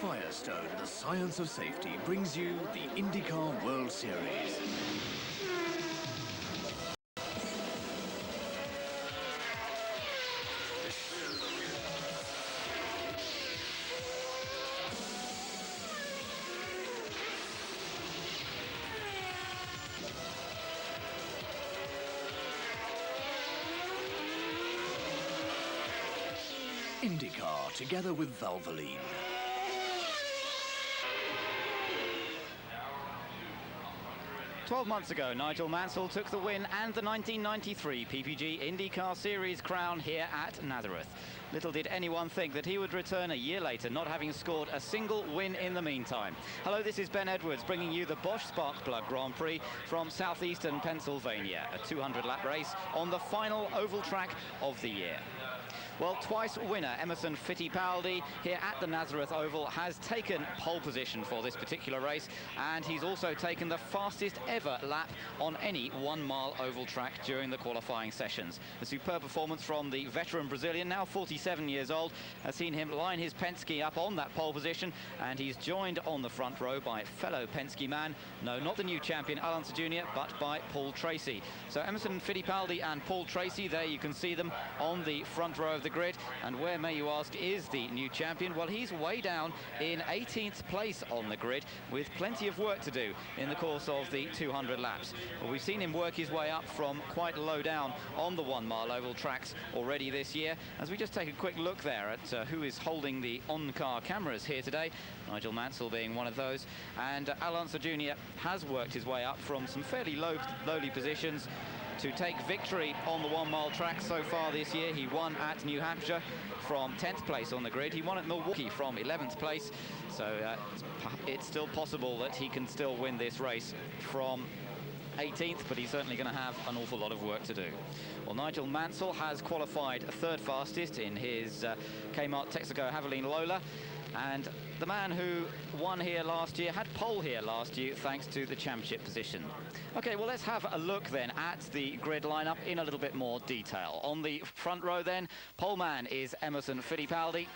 Firestone, the science of safety, brings you the Indycar World Series. Indycar, together with Valvoline. "12 months ago, Nigel Mansell took the win and the 1993 PPG IndyCar Series crown here at Nazareth. Little did anyone think that he would return a year later, not having scored a single win in the meantime. Hello, this is Ben Edwards bringing you the Bosch Sparkplug Grand Prix from southeastern Pennsylvania, a 200-lap race on the final oval track of the year. Well, twice winner Emerson Fittipaldi here at the Nazareth Oval has taken pole position for this particular race, and he's also taken the fastest ever lap on any 1 mile oval track during the qualifying sessions. A superb performance from the veteran Brazilian, now 47 years old, has seen him line his Penske up on that pole position, and he's joined on the front row by fellow Penske man, no, not the new champion Alonso Jr., but by Paul Tracy. So Emerson Fittipaldi and Paul Tracy, there you can see them on the front row of the grid. And where, may you ask, is the new champion? Well, he's way down in 18th place on the grid, with plenty of work to do in the course of the 200 laps. Well, we've seen him work his way up from quite low down on the 1 mile oval tracks already this year. As we just take a quick look there at who is holding the on-car cameras here today, Nigel Mansell being one of those, and Alonso Jr. has worked his way up from some fairly lowly positions to take victory on the 1 mile track so far this year. He won at New Hampshire from 10th place on the grid. He won at Milwaukee from 11th place. So it's still possible that he can still win this race from 18th, but he's certainly going to have an awful lot of work to do. Well, Nigel Mansell has qualified third fastest in his Kmart Texaco Javelin Lola. And the man who won here last year had pole here last year thanks to the championship position. Okay, well, let's have a look then at the grid lineup in a little bit more detail. On the front row then, pole man is Emerson Fittipaldi,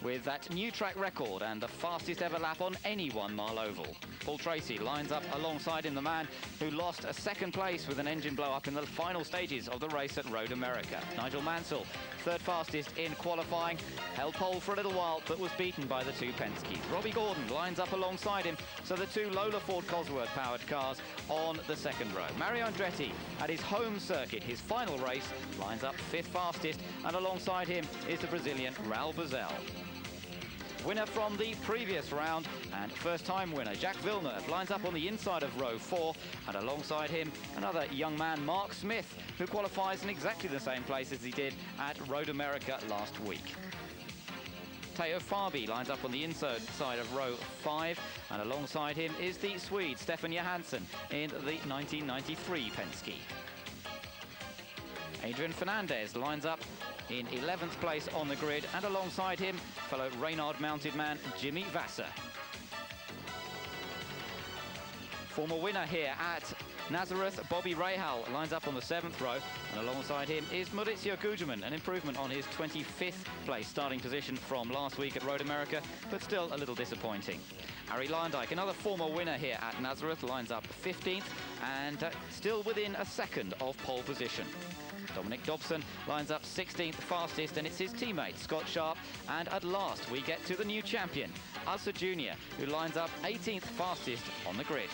with that new track record and the fastest ever lap on any 1 mile oval. Paul Tracy lines up alongside him, the man who lost a second place with an engine blow-up in the final stages of the race at Road America. Nigel Mansell, third fastest in qualifying, held pole for a little while but was beaten by the two Penskes. Robbie Gordon lines up alongside him, so the two Lola Ford Cosworth powered cars on the second row. Mario Andretti at his home circuit, his final race, lines up fifth fastest, and alongside him is the Brazilian Raul Boesel. Winner from the previous round and first-time winner Jacques Villeneuve lines up on the inside of row 4, and alongside him another young man, Mark Smith, who qualifies in exactly the same place as he did at Road America last week. Teo Fabi lines up on the inside of row 5, and alongside him is the Swede Stefan Johansson in the 1993 Penske. Adrian Fernandez lines up in 11th place on the grid, and alongside him, fellow Reynard mounted man Jimmy Vasser. Former winner here at Nazareth, Bobby Rahal lines up on the 7th row, and alongside him is Maurizio Gugelmin, an improvement on his 25th place starting position from last week at Road America, but still a little disappointing. Harry Lyndike, another former winner here at Nazareth, lines up 15th and still within a second of pole position. Dominic Dobson lines up 16th fastest, and it's his teammate Scott Sharp. And at last we get to the new champion, Alonso Jr., who lines up 18th fastest on the grid.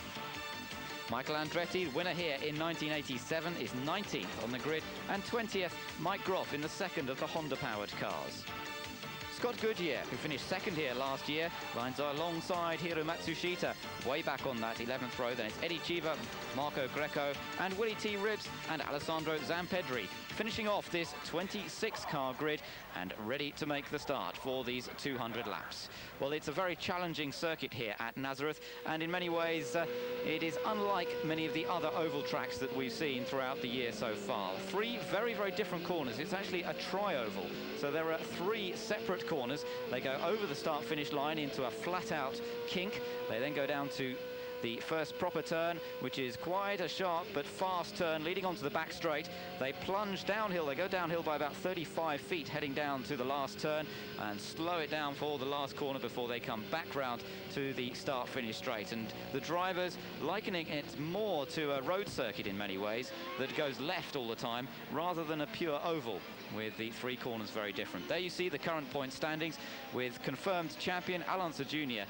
Michael Andretti, winner here in 1987, is 19th on the grid, and 20th Mike Groff in the second of the Honda-powered cars. Scott Goodyear, who finished second here last year, lines alongside Hiro Matsushita, way back on that 11th row. Then it's Eddie Chiva, Marco Greco, and Willie T. Ribbs and Alessandro Zampedri, finishing off this 26-car grid and ready to make the start for these 200 laps. Well, it's a very challenging circuit here at Nazareth, and in many ways it is unlike many of the other oval tracks that we've seen throughout the year so far. 3 very, very different corners. It's actually a tri-oval, so there are 3 separate corners. They go over the start-finish line into a flat-out kink. They then go down to the first proper turn, which is quite a sharp but fast turn leading onto the back straight. They plunge downhill. They go downhill by about 35 feet heading down to the last turn and slow it down for the last corner before they come back round to the start-finish straight. And the drivers likening it more to a road circuit in many ways that goes left all the time rather than a pure oval, with the three corners very different. There you see the current point standings, with confirmed champion Alonso Jr.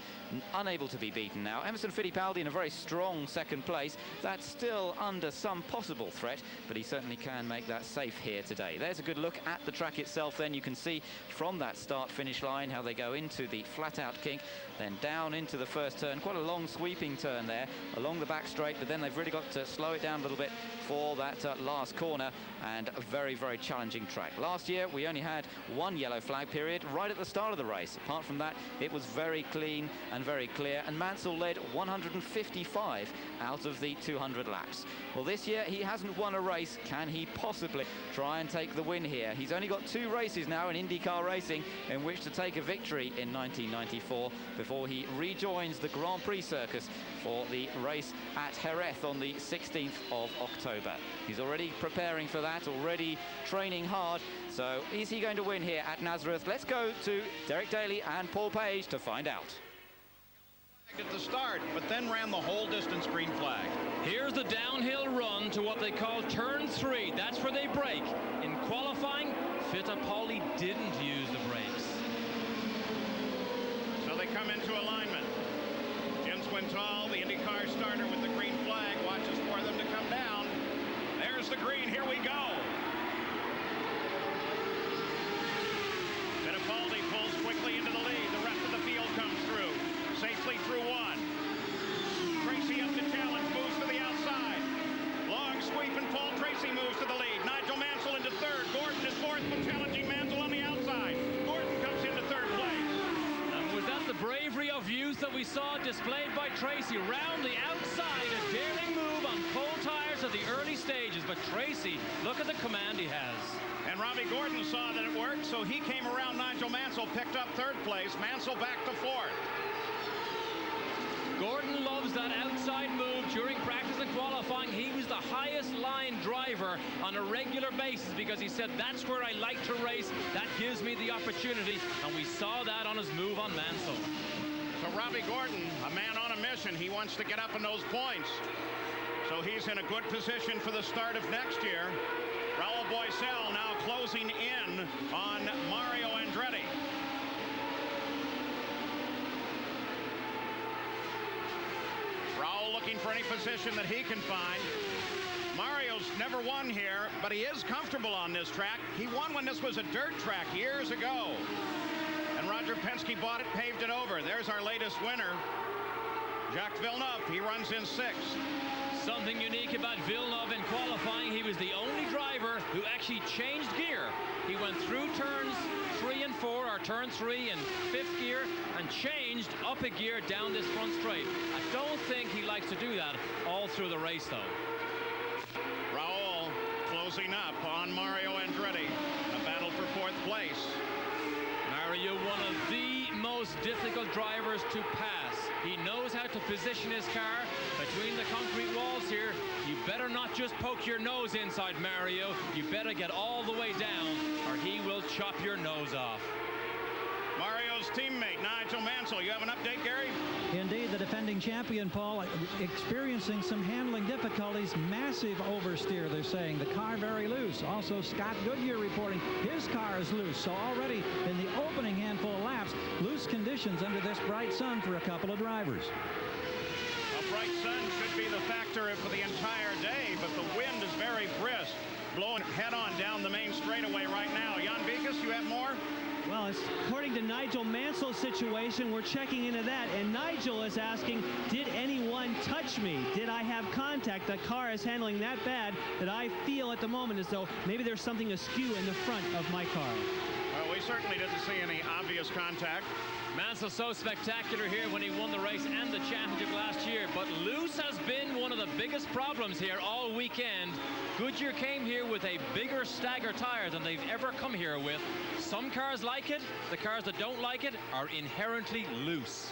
unable to be beaten now. Emerson Fittipaldi in a very strong second place. That's still under some possible threat, but he certainly can make that safe here today. There's a good look at the track itself. Then you can see from that start-finish line how they go into the flat-out kink, then down into the first turn. Quite a long sweeping turn there along the back straight, but then they've really got to slow it down a little bit for that last corner, and a very, very challenging track. Last year we only had one yellow flag period right at the start of the race. Apart from that, it was very clean and very clear, and Mansell led 155 out of the 200 laps. Well, this year he hasn't won a race. Can he possibly try and take the win here? He's only got 2 races now in IndyCar racing in which to take a victory in 1994 before he rejoins the Grand Prix circus for the race at Jerez on the 16th of October. He's already preparing for that, already training hard. So is he going to win here at Nazareth? Let's go to Derek Daly and Paul Page to find out. At the start, but then ran the whole distance green flag. Here's the downhill run to what they call turn 3. That's where they brake. In qualifying, Fittipaldi didn't use the brakes. So they come into alignment. Jim Swintal, the IndyCar starter with the green flag, watches for them to come down. There's the green. Here we go. Fittipaldi pulls quickly into the lead. The rest of the field comes through. Safely through one. Tracy up the challenge, moves to the outside. Long sweep and Paul Tracy moves to the lead. Nigel Mansell into third. Gordon is fourth, but challenging Mansell on the outside. Gordon comes into third place. And was that the bravery of youth that we saw displayed by Tracy? Round the outside, a daring move on pole tires at the early stages. But Tracy, look at the command he has. And Robbie Gordon saw that it worked, so he came around Nigel Mansell, picked up third place. Mansell back to fourth. Gordon loves that outside move during practice and qualifying. He was the highest line driver on a regular basis because he said, that's where I like to race. That gives me the opportunity. And we saw that on his move on Mansell. So Robbie Gordon, a man on a mission. He wants to get up in those points. So he's in a good position for the start of next year. Raul Boesel now closing in on Mario Andretti. Raul looking for any position that he can find. Mario's never won here, but he is comfortable on this track. He won when this was a dirt track years ago. And Roger Penske bought it, paved it over. There's our latest winner, Jacques Villeneuve. He runs in 6th. Something unique about Villeneuve in qualifying, he was the only driver who actually changed gear. He went through turns 3 and 4, or turn 3 and 5th gear, and changed up a gear down this front straight. I don't think he likes to do that all through the race, though. Raul closing up on Mario Andretti. A battle for 4th place. Mario, one of the most difficult drivers to pass. He knows how to position his car between the concrete walls here. You better not just poke your nose inside, Mario. You better get all the way down, or he will chop your nose off. Mario's teammate, Nigel Mansell. You have an update, Gary? Indeed, the defending champion, Paul, experiencing some handling difficulties. Massive oversteer, they're saying. The car very loose. Also, Scott Goodyear reporting his car is loose. So already in the opening handful of laps, loose conditions under this bright sun for a couple of drivers. A bright sun should be the factor for the entire day, but the wind is very brisk, blowing head-on down the main straightaway right now. Jan Vikas, you have more? Well, according to Nigel Mansell's situation, we're checking into that, and Nigel is asking, did anyone touch me? Did I have contact? The car is handling that bad that I feel at the moment as though maybe there's something askew in the front of my car. Well, we certainly didn't see any obvious contact. Mansell so spectacular here when he won the race and the championship last year, but loose has been one of the biggest problems here all weekend. Goodyear came here with a bigger stagger tire than they've ever come here with. Some cars like it. The cars that don't like it are inherently loose.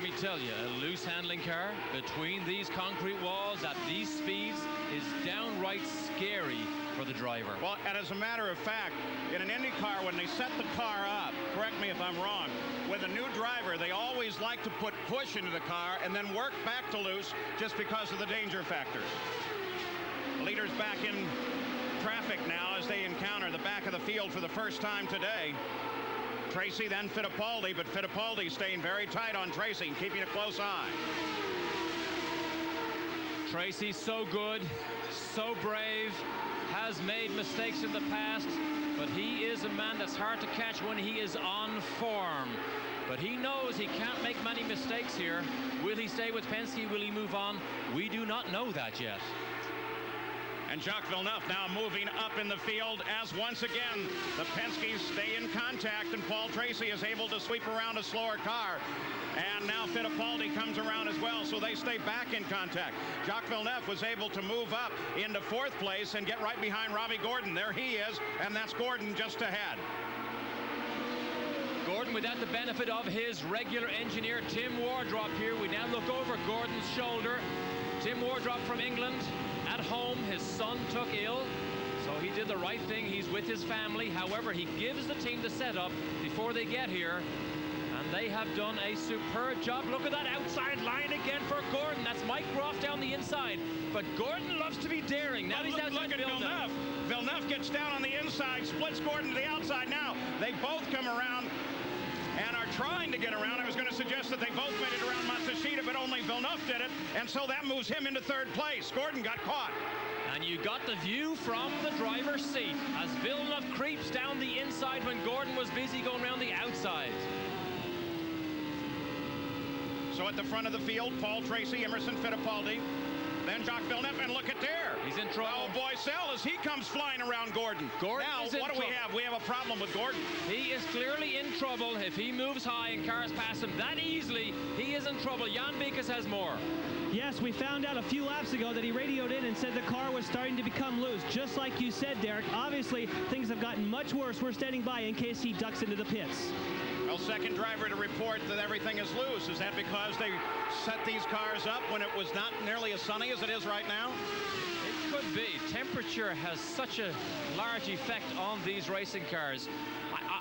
let me tell you, a loose handling car between these concrete walls at these speeds is downright scary for the driver. Well, and as a matter of fact, in an Indycar, when they set the car up, correct me if I'm wrong, with a new driver, they always like to put push into the car and then work back to loose just because of the danger factors. The leaders back in traffic now as they encounter the back of the field for the first time today. Tracy, then Fittipaldi, but Fittipaldi staying very tight on Tracy and keeping a close eye. Tracy, so good, so brave, has made mistakes in the past, but he is a man that's hard to catch when he is on form. But he knows he can't make many mistakes here. Will he stay with Penske? Will he move on? We do not know that yet. And Jacques Villeneuve now moving up in the field as once again the Penskes stay in contact, and Paul Tracy is able to sweep around a slower car. And now Fittipaldi comes around as well, so they stay back in contact. Jacques Villeneuve was able to move up into fourth place and get right behind Robbie Gordon. There he is, and that's Gordon just ahead. Gordon without the benefit of his regular engineer, Tim Wardrop here. We now look over Gordon's shoulder. Tim Wardrop from England. At home, his son took ill, so he did the right thing. He's with his family. However, he gives the team the setup before they get here, and they have done a superb job. Look at that outside line again for Gordon. That's Mike Groff down the inside, but Gordon loves to be daring. Now he's outside look at Villeneuve. Villeneuve gets down on the inside, splits Gordon to the outside. Now they both come around and are trying to get around. I was going to suggest that they both made it around Matsushita, but only Villeneuve did it, and so that moves him into third place. Gordon got caught. And you got the view from the driver's seat as Villeneuve creeps down the inside when Gordon was busy going around the outside. So at the front of the field, Paul Tracy, Emerson Fittipaldi, then Jacques Villeneuve, and look at there. He's in trouble. Oh, Boycell as he comes flying around Gordon. Now, what do we have? We have a problem with Gordon. He is clearly in trouble. If he moves high and cars pass him that easily, he is in trouble. Jan Beekes has more. Yes, we found out a few laps ago that he radioed in and said the car was starting to become loose. Just like you said, Derek, obviously things have gotten much worse. We're standing by in case he ducks into the pits. Well, second driver to report that everything is loose. Is that because they set these cars up when it was not nearly as sunny as it is right now? It could be. Temperature has such a large effect on these racing cars.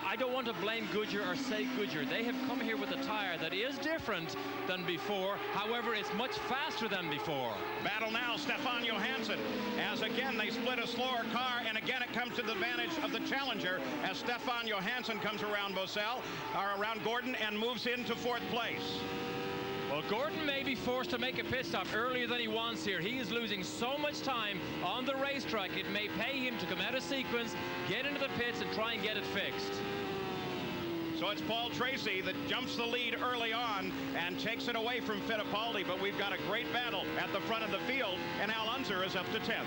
I don't want to blame Goodyear or say Goodyear. They have come here with a tire that is different than before. However, it's much faster than before. Battle now, Stefan Johansson, as again they split a slower car, and again it comes to the advantage of the challenger as Stefan Johansson comes around around Gordon, and moves into fourth place. Well, Gordon may be forced to make a pit stop earlier than he wants here. He is losing so much time on the racetrack. It may pay him to come out of sequence, get into the pits, and try and get it fixed. So it's Paul Tracy that jumps the lead early on and takes it away from Fittipaldi, but we've got a great battle at the front of the field, and Al Unser is up to 10th.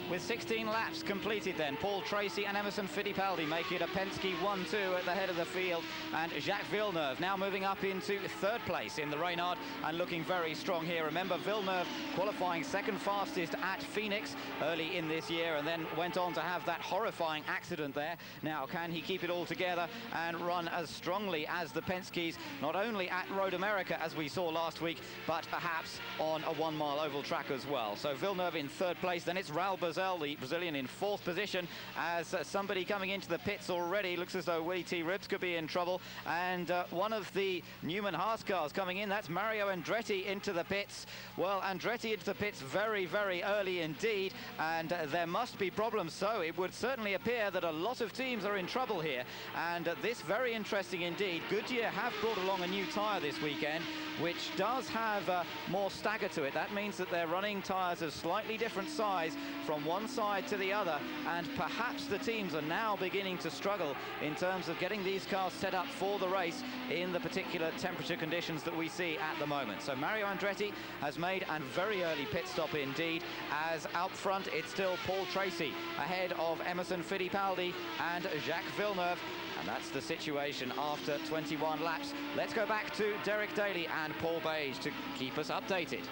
With 16 laps completed then, Paul Tracy and Emerson Fittipaldi make it a Penske 1-2 at the head of the field, and Jacques Villeneuve now moving up into third place in the Reynard and looking very strong here. Remember, Villeneuve qualifying second fastest at Phoenix early in this year and then went on to have that horrifying accident there. Now, can he keep it all together and run as strongly as the Penskes, not only at Road America as we saw last week, but perhaps on a 1 mile oval track as well? So Villeneuve in third place, then it's Raul Boesel, the Brazilian, in fourth position, as somebody coming into the pits already. Looks as though Willie T. Ribbs could be in trouble, and one of the Newman Haas cars coming in, that's Mario Andretti into the pits. Well, Andretti into the pits very, very early indeed, and there must be problems, so it would certainly appear that a lot of teams are in trouble here, and this very interesting indeed. Goodyear have brought along a new tyre this weekend, which does have more stagger to it. That means that they're running tyres of slightly different size from one side to the other, and perhaps the teams are now beginning to struggle in terms of getting these cars set up for the race in the particular temperature conditions that we see at the moment. So Mario Andretti has made a very early pit stop indeed, as out front it's still Paul Tracy ahead of Emerson Fittipaldi and Jacques Villeneuve. And that's the situation after 21 laps. Let's go back to Derek Daly and Paul Beige to keep us updated.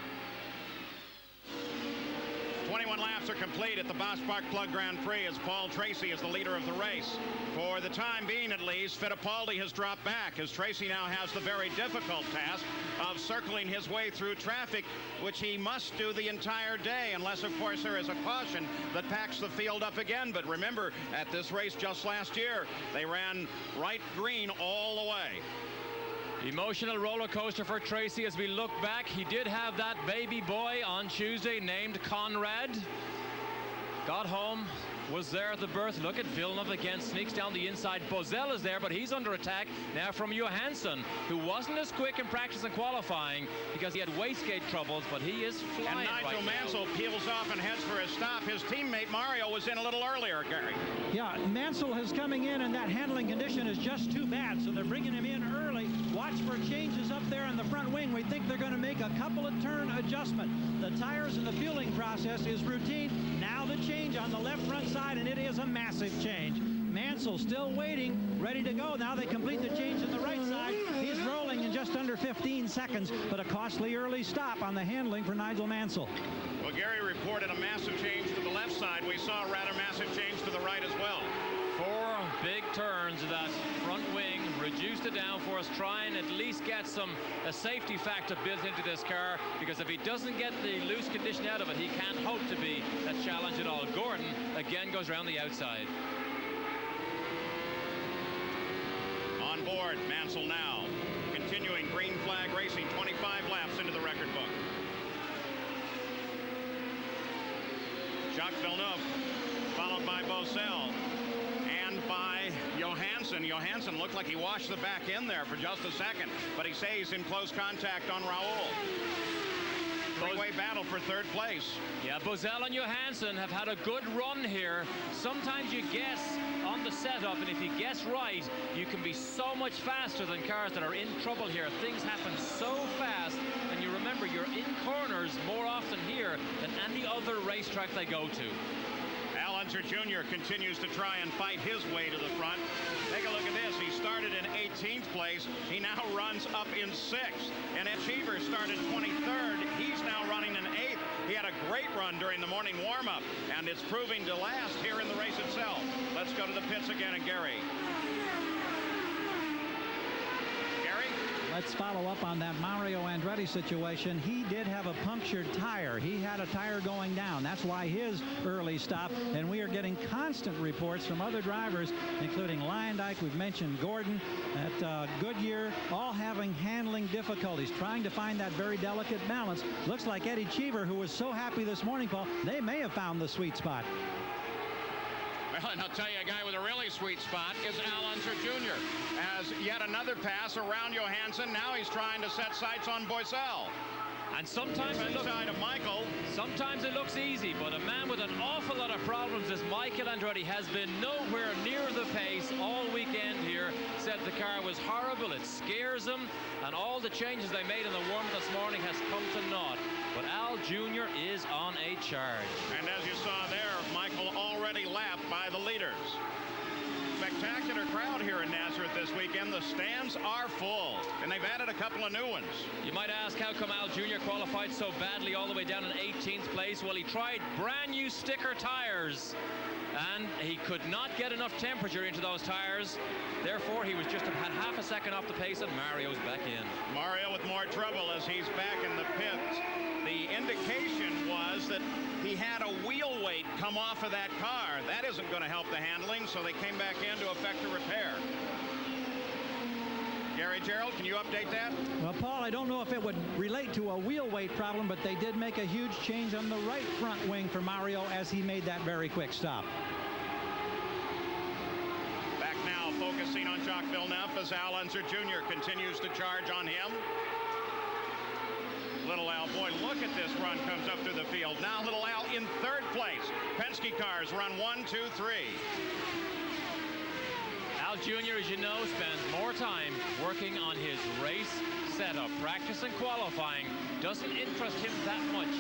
21 21 laps are complete at the Bosch Park Plug Grand Prix as Paul Tracy is the leader of the race. For the time being, at least, Fittipaldi has dropped back as Tracy now has the very difficult task of circling his way through traffic, which he must do the entire day, unless, of course, there is a caution that packs the field up again. But remember, at this race just last year, they ran right green all the way. Emotional roller coaster for Tracy as we look back. He did have that baby boy on Tuesday named Conrad. Got home, was there at the birth. Look at Villeneuve again, sneaks down the inside. Bozell is there, but he's under attack now from Johansson, who wasn't as quick in practice and qualifying because he had wastegate troubles, but he is flying. And Nigel Mansell peels off and heads for his stop. His teammate Mario was in a little earlier, Gary. Yeah, Mansell is coming in, and that handling condition is just too bad, so they're bringing him in early. Watch for changes up there in the front wing. We think they're going to make a couple of turn adjustment. The tires and the fueling process is routine. Now the change on the left front side, and it is a massive change. Mansell still waiting, ready to go. Now they complete the change on the right side. He's rolling in just under 15 seconds, but a costly early stop on the handling for Nigel Mansell. Well, Gary reported a massive change to the left side. We saw a rather massive change to the right as well. 4 big turns of that front wing, reduced it down for us, try and at least get a safety factor built into this car, because if he doesn't get the loose condition out of it, he can't hope to be a challenge at all. Gordon again goes around the outside. On board, Mansell now. Continuing green flag racing, 25 laps into the record book. Jacques Villeneuve, followed by Bozell and by Johansson. Johansson looked like he washed the back end there for just a second, but he stays in close contact on Raoul. Three-way battle for third place. Yeah, Bozell and Johansson have had a good run here. Sometimes you guess on the setup, and if you guess right, you can be so much faster than cars that are in trouble here. Things happen so fast, and you remember you're in corners more often here than any other racetrack they go to. Al Unser Jr. continues to try and fight his way to the front. Take a look at this. He started in 18th place. He now runs up in 6th. And Ed Cheever started 23rd. He's now running in 8th. He had a great run during the morning warm-up, and it's proving to last here in the race itself. Let's go to the pits again, and Gary. Let's follow up on that Mario Andretti situation. He did have a punctured tire. He had a tire going down. That's why his early stop. And we are getting constant reports from other drivers, including Lyondike. We've mentioned Gordon at Goodyear, all having handling difficulties, trying to find that very delicate balance. Looks like Eddie Cheever, who was so happy this morning, Paul, they may have found the sweet spot. Well, and I'll tell you, a guy with a really sweet spot is Al Unser Jr. As yet another pass around Johansson. Now he's trying to set sights on Bozell. And sometimes it looks easy, but a man with an awful lot of problems as Michael Andretti has been nowhere near the pace all weekend here. Said the car was horrible, it scares him, and all the changes they made in the warm this morning has come to naught. But Al Jr. is on a charge. And as you saw there, Michael already lapped by the leaders. Spectacular crowd here in Nazareth this weekend. The stands are full, and they've added a couple of new ones. You might ask, how come Al Jr. qualified so badly all the way down in 18th place? Well, he tried brand new sticker tires, and he could not get enough temperature into those tires. Therefore, he was just had half a second off the pace, and Mario's back in. Mario with more trouble as he's back in the pits. The indication was that he had a wheel weight come off of that car. That isn't going to help the handling, so they came back in to effect a repair. Gary Gerald, can you update that? Well, Paul, I don't know if it would relate to a wheel weight problem, but they did make a huge change on the right front wing for Mario as he made that very quick stop. Back now, focusing on Jacques Villeneuve as Al Unser Jr. continues to charge on him. Little Al, boy, look at this run comes up through the field. Now Little Al in 3rd place. Penske cars run 1, 2, 3. Al Jr., as you know, spends more time working on his race setup. Practice and qualifying doesn't interest him that much.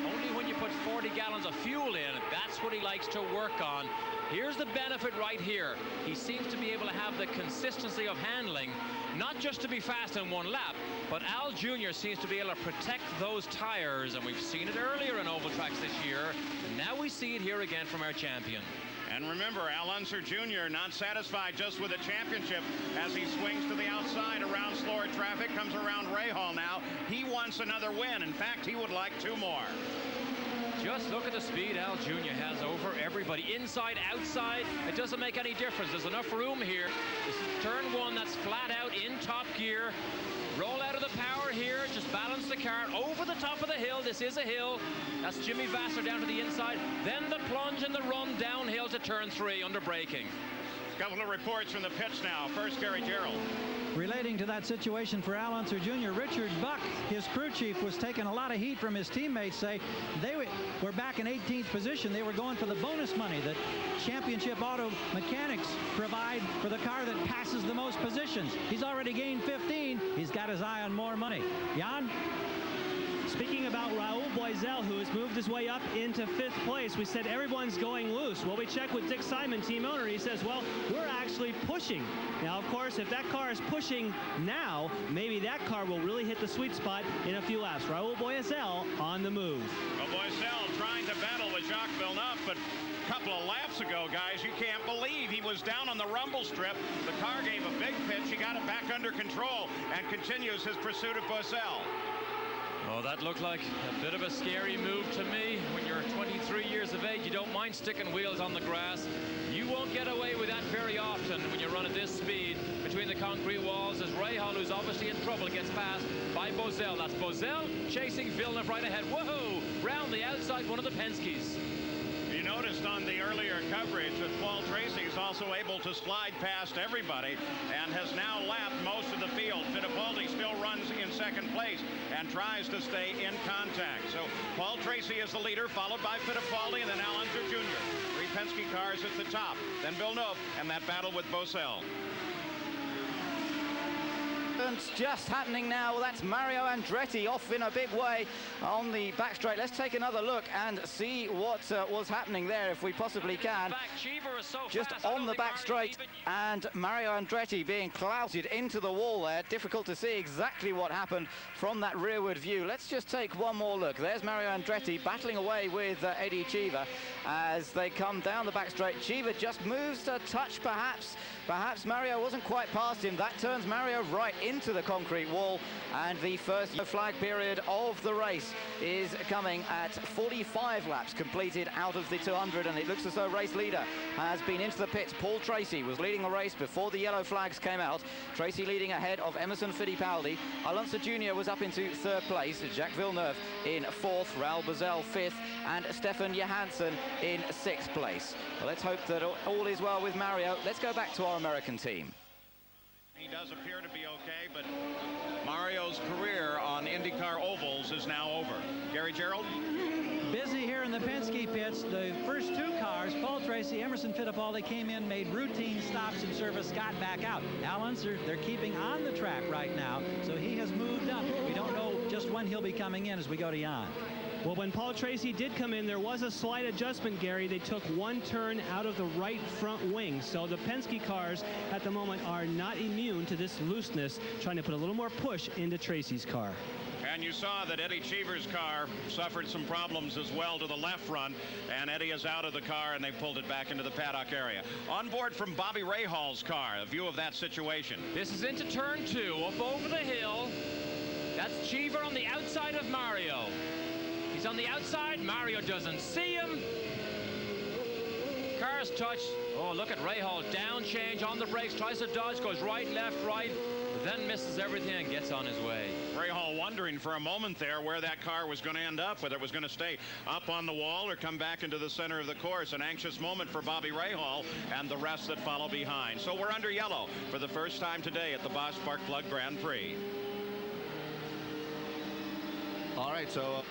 Only when you you put 40 gallons of fuel in. That's what he likes to work on. Here's the benefit right here. He seems to be able to have the consistency of handling, not just to be fast in one lap, but Al Jr. seems to be able to protect those tires, and we've seen it earlier in oval tracks this year, and now we see it here again from our champion. And remember, Al Unser Jr. not satisfied just with a championship as he swings to the outside around slower traffic, comes around Rahal now. He wants another win. In fact, he would like 2 more. Just look at the speed Al Jr. has over everybody. Inside, outside, it doesn't make any difference. There's enough room here. This is turn 1, that's flat out in top gear. Roll out of the power here, just balance the car over the top of the hill. This is a hill. That's Jimmy Vasser down to the inside. Then the plunge and the run downhill to turn 3 under braking. A couple of reports from the pits now. First, Gary Gerald. Relating to that situation for Al Unser Jr., Richard Buck, his crew chief, was taking a lot of heat from his teammates. Say they were back in 18th position. They were going for the bonus money that Championship Auto Mechanics provide for the car that passes the most positions. He's already gained 15. He's got his eye on more money. Jan? Speaking about Raul Boisel, who has moved his way up into 5th place, we said everyone's going loose. Well, we checked with Dick Simon, team owner. He says, well, we're actually pushing. Now, of course, if that car is pushing now, maybe that car will really hit the sweet spot in a few laps. Raul Boisel on the move. Well, Boisel trying to battle with Jacques Villeneuve, but a couple of laps ago, guys, you can't believe he was down on the rumble strip. The car gave a big pitch. He got it back under control and continues his pursuit of Boisel. Oh, that looked like a bit of a scary move to me. When you're 23 years of age, you don't mind sticking wheels on the grass. You won't get away with that very often when you run at this speed between the concrete walls as Rahal, who's obviously in trouble, gets passed by Boisel. That's Boisel chasing Villeneuve right ahead. Whoa! Round the outside, one of the Penske's. You noticed on the earlier coverage that Paul Tracy is also able to slide past everybody and has now lapped most of the field. Fittipaldi still runs in 2nd place and tries to stay in contact. So Paul Tracy is the leader, followed by Fittipaldi and then Al Unser Jr. 3 Penske cars at the top. Then Villeneuve and that battle with Boisel. Just happening now. That's Mario Andretti off in a big way on the back straight. Let's take another look and see what was happening there, if we possibly can. Just on the back straight, and Mario Andretti being clouted into the wall there. Difficult to see exactly what happened from that rearward view. Let's just take one more look. There's Mario Andretti battling away with Eddie Cheever as they come down the back straight. Cheever just moves a touch, perhaps. Perhaps Mario wasn't quite past him. That turns Mario right into the concrete wall, and the first flag period of the race is coming at 45 laps completed out of the 200, and it looks as though race leader has been into the pits. Paul Tracy was leading the race before the yellow flags came out. Tracy leading ahead of Emerson Fittipaldi. Alonso Jr. was up into 3rd place. Jacques Villeneuve in 4th, Raul Boisel 5th, and Stefan Johansson in 6th place. Well, let's hope that all is well with Mario. Let's go back to our American team. He does appear to be okay, but Mario's career on IndyCar ovals is now over. Gary Gerald? Busy here in the Penske pits. The first 2 cars, Paul Tracy, Emerson Fittipaldi, came in, made routine stops in service, got back out. Al Unser, they're keeping on the track right now, so he has moved up. We don't know just when he'll be coming in as we go to Jan. Well, when Paul Tracy did come in, there was a slight adjustment, Gary. They took 1 turn out of the right front wing. So the Penske cars at the moment are not immune to this looseness, trying to put a little more push into Tracy's car. And you saw that Eddie Cheever's car suffered some problems as well to the left front, and Eddie is out of the car, and they pulled it back into the paddock area. On board from Bobby Rahal's car, a view of that situation. This is into turn 2, up over the hill. That's Cheever on the outside of Mario. He's on the outside. Mario doesn't see him. Cars touched. Oh, look at Rahal. Down change on the brakes. Tries to dodge. Goes right, left, right. Then misses everything and gets on his way. Rahal wondering for a moment there where that car was going to end up, whether it was going to stay up on the wall or come back into the center of the course. An anxious moment for Bobby Rahal and the rest that follow behind. So we're under yellow for the first time today at the Bosch Spark Plug Grand Prix. All right, so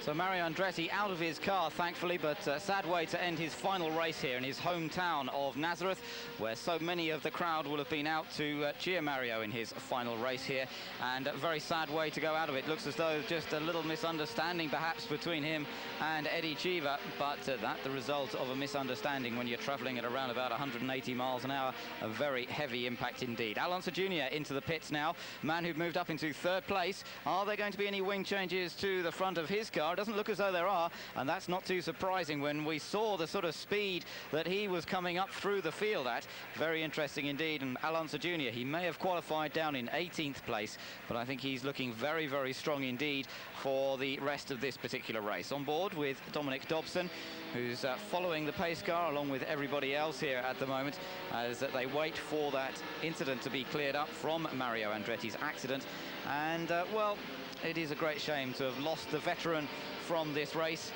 So Mario Andretti out of his car, thankfully, but sad way to end his final race here in his hometown of Nazareth, where so many of the crowd will have been out to cheer Mario in his final race here. And a very sad way to go out of it. Looks as though just a little misunderstanding perhaps between him and Eddie Cheever, but that the result of a misunderstanding when you're travelling at around about 180 miles an hour. A very heavy impact indeed. Alonso Jr. into the pits now, man who moved up into third place. Are there going to be any wing changes to the front of his car? Doesn't look as though there are, and that's not too surprising when we saw the sort of speed that he was coming up through the field at. Very interesting indeed. And Alonso Jr., he may have qualified down in 18th place, but I think he's looking very, very strong indeed for the rest of this particular race. On board with Dominic Dobson, who's following the pace car along with everybody else here at the moment as they wait for that incident to be cleared up from Mario Andretti's accident. And well, it is a great shame to have lost the veteran from this race.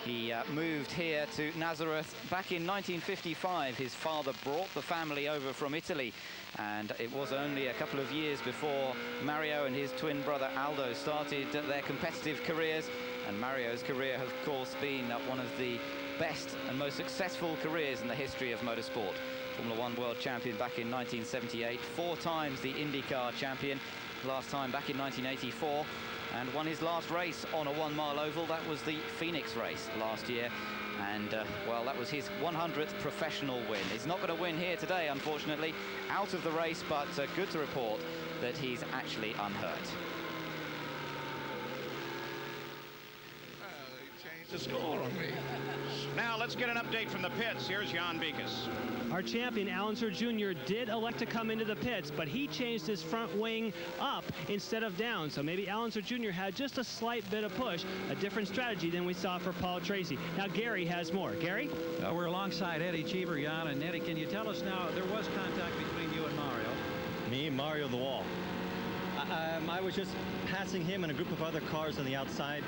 He moved here to Nazareth back in 1955. His father brought the family over from Italy, and it was only a couple of years before Mario and his twin brother Aldo started their competitive careers. And Mario's career has, of course, been one of the best and most successful careers in the history of motorsport. Formula One world champion back in 1978, 4 times the Indycar champion, last time back in 1984. And won his last race on a 1-mile oval. That was the Phoenix race last year. And, well, that was his 100th professional win. He's not going to win here today, unfortunately, out of the race, but good to report that he's actually unhurt. He changed the score on me. Now, let's get an update from the pits. Here's Jan Beekes. Our champion, Alonso Jr., did elect to come into the pits, but he changed his front wing up instead of down. So maybe Alonso Jr. had just a slight bit of push, a different strategy than we saw for Paul Tracy. Now, Gary has more. Gary? We're alongside Eddie Cheever, Jan, and Eddie, can you tell us now, there was contact between you and Mario? Me, Mario, the wall. I was just passing him and a group of other cars on the outside,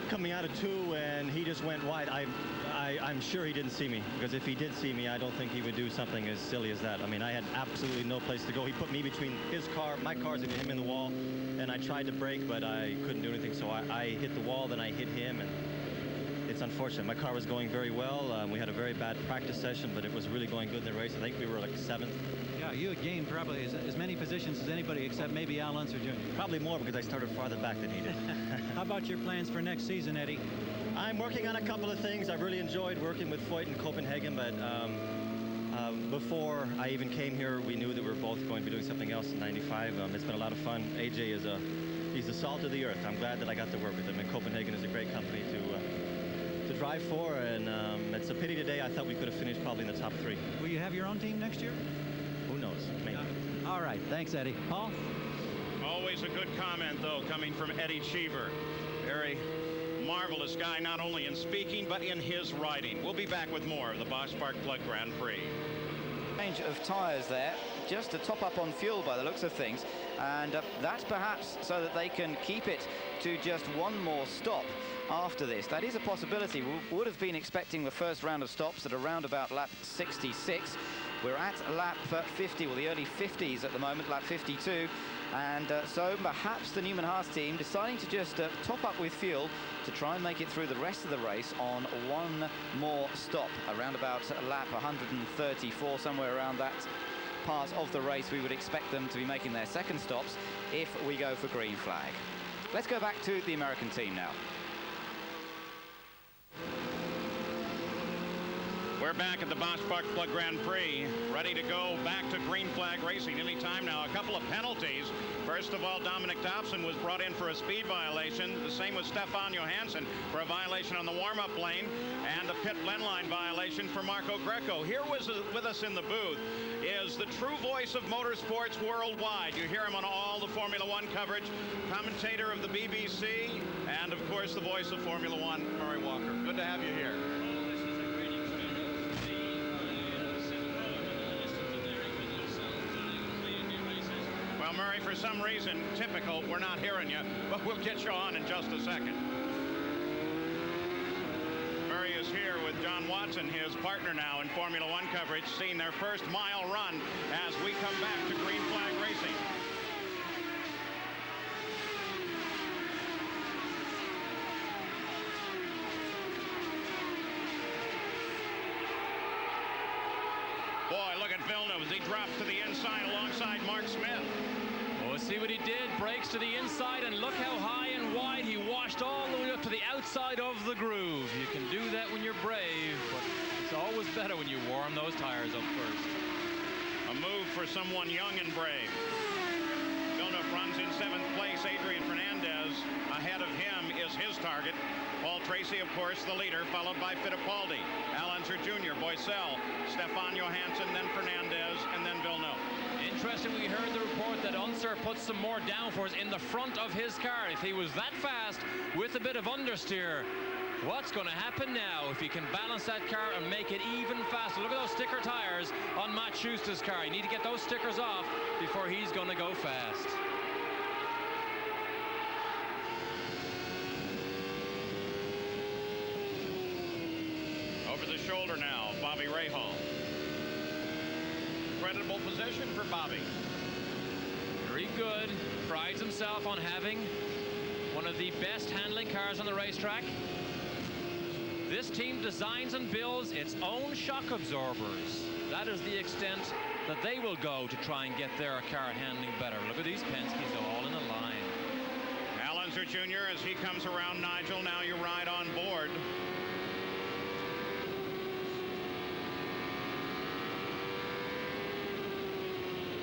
coming out of 2, and he just went wide. I'm sure he didn't see me, because if he did see me, I don't think he would do something as silly as that. I mean, I had absolutely no place to go. He put me between his car, my cars, and him in the wall, and I tried to brake, but I couldn't do anything. So I hit the wall, then I hit him, and it's unfortunate. My car was going very well. We had a very bad practice session, but it was really going good in the race. I think we were like 7th. Yeah, you had gained probably as many positions as anybody except maybe Alonso Jr. Probably more, because I started farther back than he did. How about your plans for next season, Eddie? I'm working on a couple of things. I've really enjoyed working with Foyt in Copenhagen, but before I even came here, we knew that we were both going to be doing something else in '95. It's been a lot of fun. AJ he's the salt of the earth. I'm glad that I got to work with him, and Copenhagen is a great company to drive for, and it's a pity today. I thought we could have finished probably in the top 3. Will you have your own team next year? Who knows? Maybe. All right, thanks, Eddie. Paul? Always a good comment, though, coming from Eddie Cheever. Very marvelous guy, not only in speaking, but in his riding. We'll be back with more of the Bosch Spark Plug Grand Prix. Change of tyres there, just to top up on fuel by the looks of things, and that's perhaps so that they can keep it to just one more stop after this. That is a possibility. We would have been expecting the first round of stops at around about lap 66. We're at lap 50, well, the early 50s at the moment, lap 52. And so perhaps the Newman Haas team deciding to just top up with fuel to try and make it through the rest of the race on one more stop around about lap 134, somewhere around that part of the race. We would expect them to be making their second stops if we go for green flag. Let's go back to the American team now. We're back at the Bosch Spark Plug Grand Prix, ready to go back to green flag racing anytime now. A couple of penalties. First of all, Dominic Dobson was brought in for a speed violation. The same with Stefan Johansson for a violation on the warm-up lane, and a pit blend line violation for Marco Greco. Here with us in the booth is the true voice of motorsports worldwide. You hear him on all the Formula One coverage, commentator of the BBC, and of course the voice of Formula One, Murray Walker. Good to have you here. Well, Murray, for some reason, typical, we're not hearing you, but we'll get you on in just a second. Murray is here with John Watson, his partner now in Formula One coverage, seeing their first mile run as we come back to green flag racing. he drops to the inside alongside Mark Smith. Oh, see what he did. Brakes to the inside, and look how high and wide he washed all the way up to the outside of the groove. You can do that when you're brave, but it's always better when you warm those tires up first. A move for someone young and brave. Villeneuve runs in 7th place. Adrian Fernandez ahead of him is his target. Paul Tracy, of course, the leader, followed by Fittipaldi, Al Unser Jr., Boycel, Stefan Johansson, then Fernandez, and then Villeneuve. Interesting, we heard the report that Unser put some more downforce in the front of his car. If he was that fast with a bit of understeer, what's going to happen now if he can balance that car and make it even faster? Look at those sticker tires on Matt Schuster's car. You need to get those stickers off before he's going to go fast. Over the shoulder now, Bobby Rahal. Creditable position for Bobby. Very good. Prides himself on having one of the best handling cars on the racetrack. This team designs and builds its own shock absorbers. That is the extent that they will go to try and get their car handling better. Look at these Penske's all in a line. Al Unser Jr. as he comes around Nigel. Now you ride on board.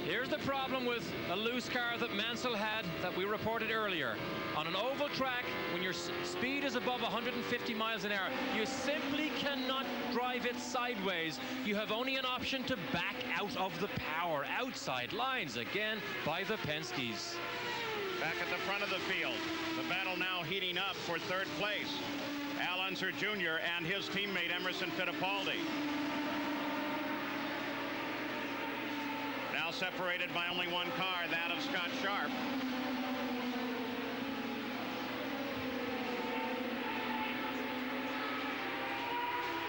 Here's the problem with a loose car that Mansell had that we reported earlier. On an oval track, when your speed is above 150 miles an hour, you simply cannot drive it sideways. You have only an option to back out of the power. Outside lines again by the Penske's. Back at the front of the field, the battle now heating up for 3rd place. Al Unser Jr. and his teammate Emerson Fittipaldi. Now separated by only one car, that of Scott Sharp.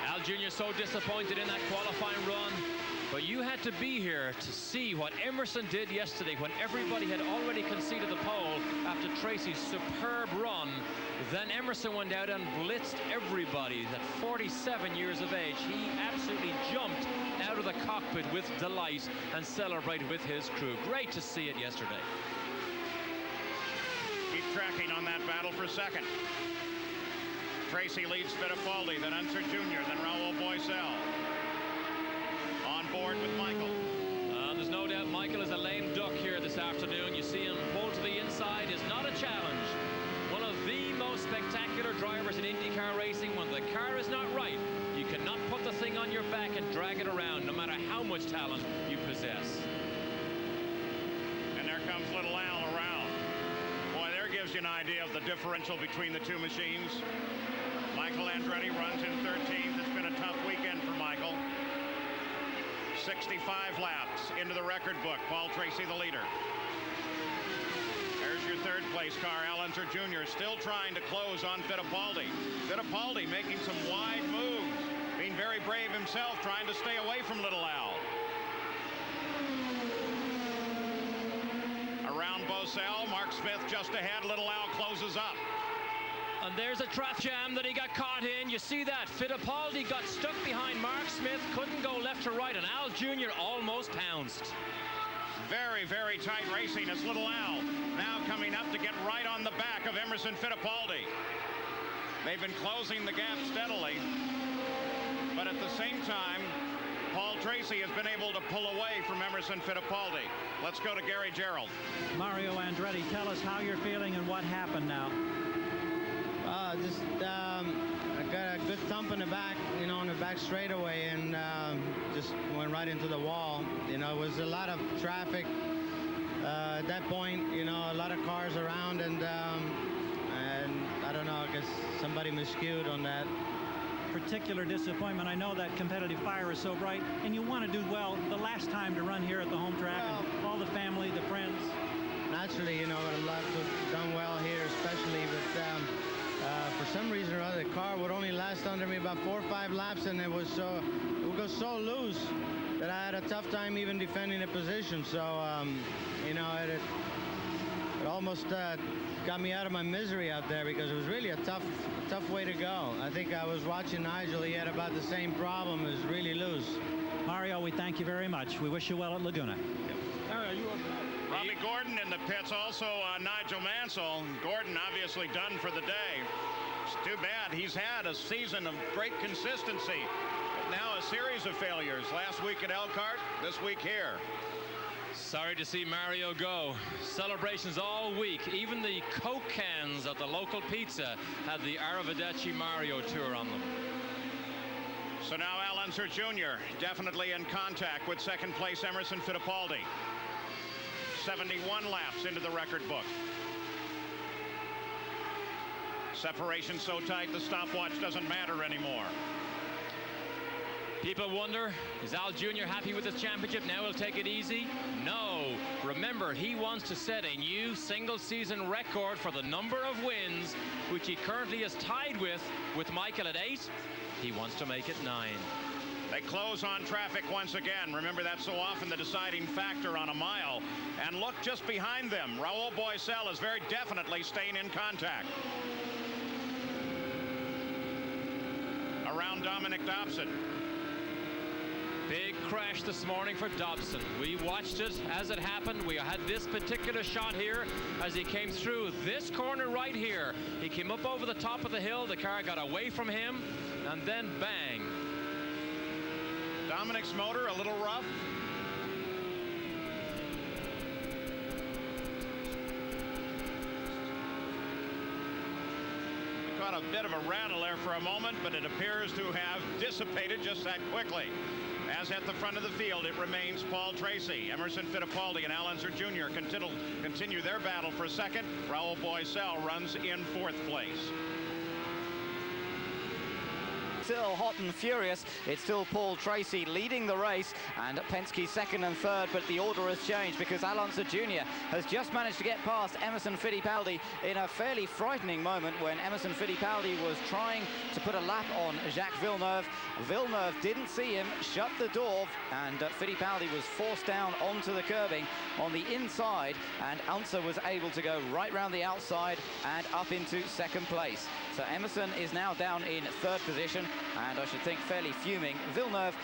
Al Jr. so disappointed in that qualifying run, but you had to be here to see what Emerson did yesterday when everybody had already conceded the pole after Tracy's superb run. Then Emerson went out and blitzed everybody. At 47 years of age, he absolutely jumped out of the cockpit with delight and celebrated with his crew. Great to see it yesterday. Keep tracking on that battle for 2nd. Tracy leads Fittipaldi, then Unser Jr., then Raul Boycel. On board with Michael. There's no doubt Michael is a lame duck here this afternoon. You see him pull to the inside is not a challenge. One of the most spectacular drivers in IndyCar racing. When the car is not right, you cannot put the thing on your back and drag it around, no matter how much talent you possess. And there comes little Al around. Boy, there gives you an idea of the differential between the two machines. Michael Andretti runs in 13th. It's been a tough weekend for Michael. 65 laps into the record book. Paul Tracy, the leader. There's your 3rd place car. Al Unser Jr. still trying to close on Fittipaldi. Fittipaldi making some wide moves. Being very brave himself, trying to stay away from little Al. Around Boycel, Mark Smith just ahead. Little Al closes up. And there's a traffic jam that he got caught in. You see that. Fittipaldi got stuck behind Mark Smith, couldn't go left or right, and Al Jr. almost pounced. Very, very tight racing as little Al now coming up to get right on the back of Emerson Fittipaldi. They've been closing the gap steadily, but at the same time, Paul Tracy has been able to pull away from Emerson Fittipaldi. Let's go to Gary Gerald. Mario Andretti, tell us how you're feeling and what happened now. I got a good thump in the back, you know, on the back straightaway, and just went right into the wall. You know, it was a lot of traffic at that point. You know, a lot of cars around, and I don't know. I guess somebody miscued on that. Particular disappointment. I know that competitive fire is so bright, and you want to do well the last time to run here at the home track, and all the family, the friends. Naturally, you know, a lot was done well here, especially, but for some reason or other, the car would only last under me about 4 or 5 laps, and it would go so loose that I had a tough time even defending the position. So, you know, it it almost got me out of my misery out there because it was really a tough way to go. I think I was watching Nigel. He had about the same problem, as really loose. Mario, we thank you very much. We wish you well at Laguna. Robbie Gordon in the pits, also Nigel Mansell. Gordon obviously done for the day. It's too bad. He's had a season of great consistency, but now a series of failures. Last week at Elkhart, this week here. Sorry to see Mario go. Celebrations all week. Even the Coke cans at the local pizza had the Arrivederci Mario tour on them. So now Al Unser Jr. definitely in contact with second place Emerson Fittipaldi. 71 laps into the record book. Separation so tight the stopwatch doesn't matter anymore. People wonder, is Al Jr. happy with his championship? Now he'll take it easy? No. Remember, he wants to set a new single-season record for the number of wins, which he currently is tied with Michael at 8. He wants to make it 9. They close on traffic once again. Remember, that's so often the deciding factor on a mile. And look just behind them. Raul Boisel is very definitely staying in contact. Around Dominic Dobson. Big crash this morning for Dobson. We watched it as it happened. We had this particular shot here as he came through this corner right here. He came up over the top of the hill. The car got away from him, and then bang. Dominic's motor a little rough. We caught a bit of a rattle there for a moment, but it appears to have dissipated just that quickly. As at the front of the field, it remains Paul Tracy. Emerson Fittipaldi and Al Unser Jr. continue their battle for second. Raul Boisel runs in fourth place. Still hot and furious. It's still Paul Tracy leading the race, and Penske second and third, but the order has changed because Al Unser Jr. has just managed to get past Emerson Fittipaldi in a fairly frightening moment when Emerson Fittipaldi was trying to put a lap on Jacques Villeneuve. Villeneuve didn't see him, shut the door, and Fittipaldi was forced down onto the curbing on the inside, and Unser was able to go right round the outside and up into second place. So Emerson is now down in third position, and I should think fairly fuming. Villeneuve,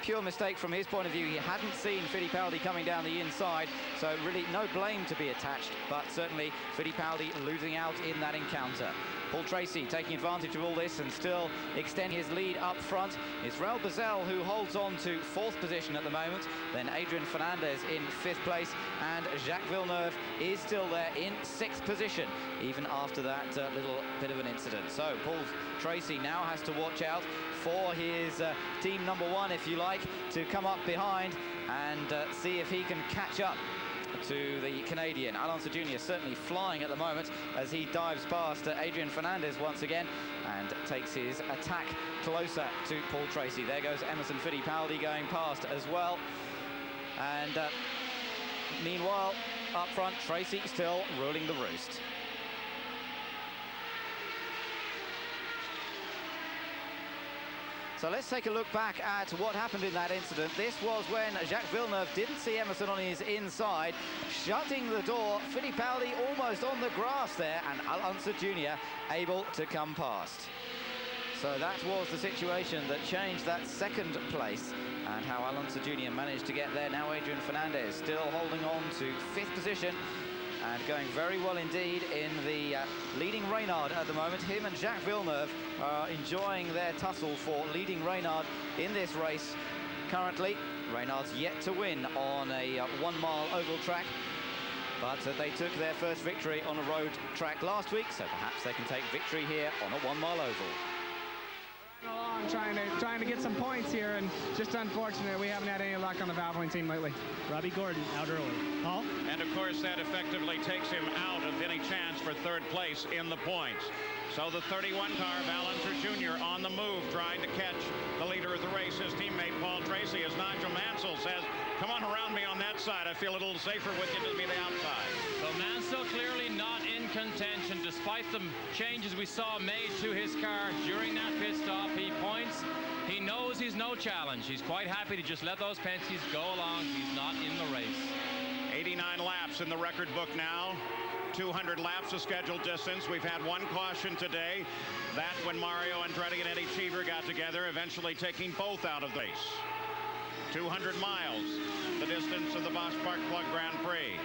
pure mistake from his point of view. He hadn't seen Fittipaldi coming down the inside, so really no blame to be attached, but certainly Fittipaldi losing out in that encounter. Paul Tracy taking advantage of all this and still extending his lead up front. It's Raul Boisel who holds on to fourth position at the moment. Then Adrian Fernandez in fifth place, and Jacques Villeneuve is still there in sixth position, even after that little bit of an incident. So Paul Tracy now has to watch out for his team number one, if you like, to come up behind and see if he can catch up to the Canadian. Al Unser Jr. certainly flying at the moment as he dives past Adrian Fernandez once again and takes his attack closer to Paul Tracy. There goes Emerson Fittipaldi going past as well. And meanwhile, up front, Tracy still ruling the roost. So let's take a look back at what happened in that incident. This was when Jacques Villeneuve didn't see Emerson on his inside, shutting the door. Fittipaldi almost on the grass there, and Al Unser Jr. able to come past. So that was the situation that changed that second place, and how Al Unser Jr. managed to get there. Now Adrian Fernandez still holding on to fifth position, and going very well indeed in the leading Reynard at the moment. Him and Jacques Villeneuve are enjoying their tussle for leading Reynard in this race currently. Reynard's yet to win on a 1 mile oval track, but they took their first victory on a road track last week, so perhaps they can take victory here on a 1 mile oval. Along trying to get some points here, and just unfortunate we haven't had any luck on the Valvoline team lately. Robbie Gordon out early. Paul? And of course that effectively takes him out of any chance for third place in the points. So the 31 car of Al Unser Jr. on the move, trying to catch the leader of the race, his teammate Paul Tracy, as Nigel Mansell says, come on around me on that side. I feel a little safer with you to be the outside. So Mansell clearly not in contention despite the changes we saw made to his car during that pit stop. He points. He knows he's no challenge. He's quite happy to just let those Penske's go along. He's not in the race. 89 laps in the record book now. 200 laps of scheduled distance. We've had one caution today. That when Mario Andretti and Eddie Cheever got together, eventually taking both out of the race. 200 miles, the distance of the Bosch Park Plug Grand Prix.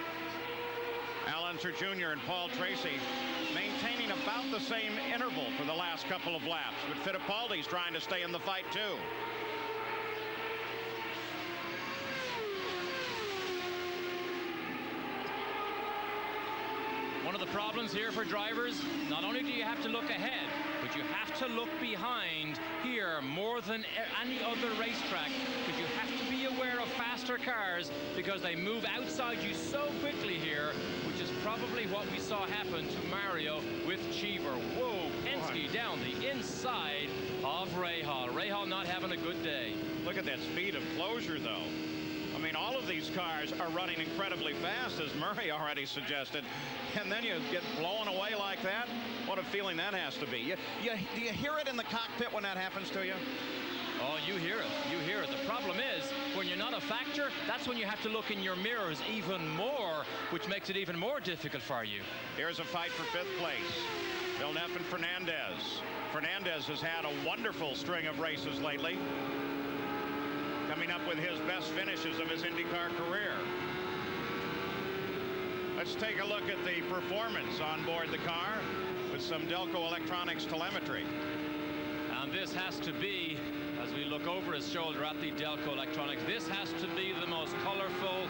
Al Unser Jr. and Paul Tracy maintaining about the same interval for the last couple of laps, but Fittipaldi's trying to stay in the fight too. One of the problems here for drivers, not only do you have to look ahead, but you have to look behind here more than any other racetrack, because you have to be aware of faster cars because they move outside you so quickly here, which is probably what we saw happen to Mario with Cheever. Whoa, Penske down the inside of Rahal. Rahal not having a good day. Look at that speed of closure, though. I mean, all of these cars are running incredibly fast, as Murray already suggested, and then you get blown away like that. What a feeling that has to be. Do you hear it in the cockpit when that happens to you? Oh, you hear it. You hear it. The problem is, when you're not a factor, that's when you have to look in your mirrors even more, which makes it even more difficult for you. Here's a fight for 5th place. Villeneuve and Fernandez. Fernandez has had a wonderful string of races lately, coming up with his best finishes of his IndyCar career. Let's take a look at the performance on board the car with some Delco Electronics telemetry. And this has to be, as we look over his shoulder at the Delco Electronics, this has to be the most colorful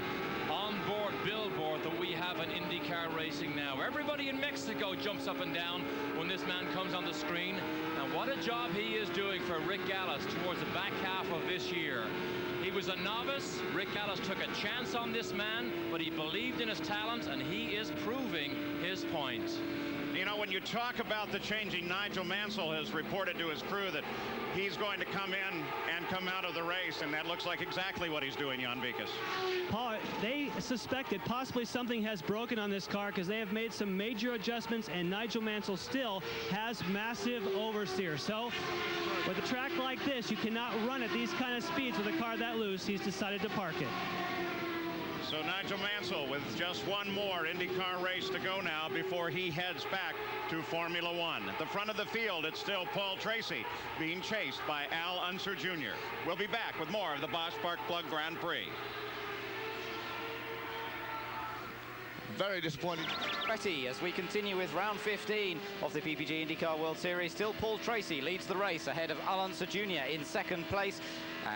onboard billboard that we have in IndyCar racing now. Everybody in Mexico jumps up and down when this man comes on the screen. And what a job he is doing for Rick Gallas towards the back half of this year. He was a novice. Rick Gallas took a chance on this man, but he believed in his talent, and he is proving his point. You know, when you talk about the changing, Nigel Mansell has reported to his crew that he's going to come in and come out of the race, and that looks like exactly what he's doing, Jan Vikas. Paul, they suspected possibly something has broken on this car because they have made some major adjustments, and Nigel Mansell still has massive oversteer. So with a track like this, you cannot run at these kind of speeds with a car that loose. He's decided to park it. So Nigel Mansell with just one more IndyCar race to go now before he heads back to Formula One. At the front of the field, it's still Paul Tracy being chased by Al Unser Jr. We'll be back with more of the Bosch Park Plug Grand Prix. Very disappointing. As we continue with round 15 of the PPG IndyCar World Series, still Paul Tracy leads the race ahead of Al Unser Jr. in 2nd place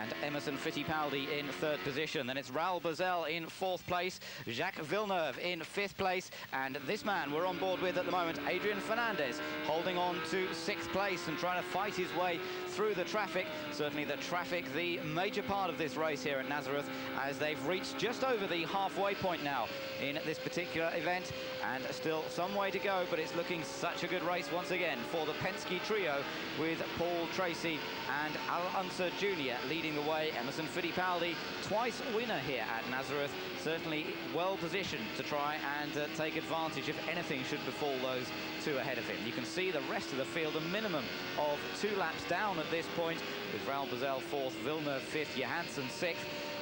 and Emerson Fittipaldi in 3rd position. Then it's Raoul Boesel in 4th place, Jacques Villeneuve in 5th place, and this man we're on board with at the moment, Adrian Fernandez, holding on to 6th place and trying to fight his way through the traffic. Certainly the traffic, the major part of this race here at Nazareth, as they've reached just over the halfway point now in this particular event, and still some way to go, but it's looking such a good race once again for the Penske trio with Paul Tracy and Al Unser Jr. leading the way. Emerson Fittipaldi, twice winner here at Nazareth, certainly well positioned to try and take advantage if anything should befall those two ahead of him. You can see the rest of the field a minimum of 2 laps down at this point, with Raoul Boesel 4th, Villeneuve 5th, Johansson 6th.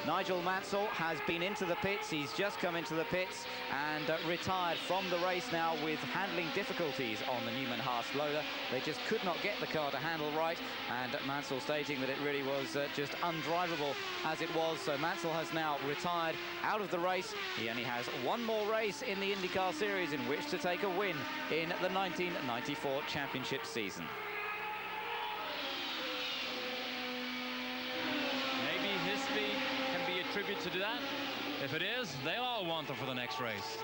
Nigel Mansell has been into the pits. He's just come into the pits and retired from the race now with handling difficulties on the Newman Haas loader. They just could not get the car to handle right, and Mansell stating that it really was just undrivable as it was. So Mansell has now retired out of the race. He only has one more race in the IndyCar Series in which to take a win in the 1994 championship season. Tribute to that. If it is, they'll all want them for the next race.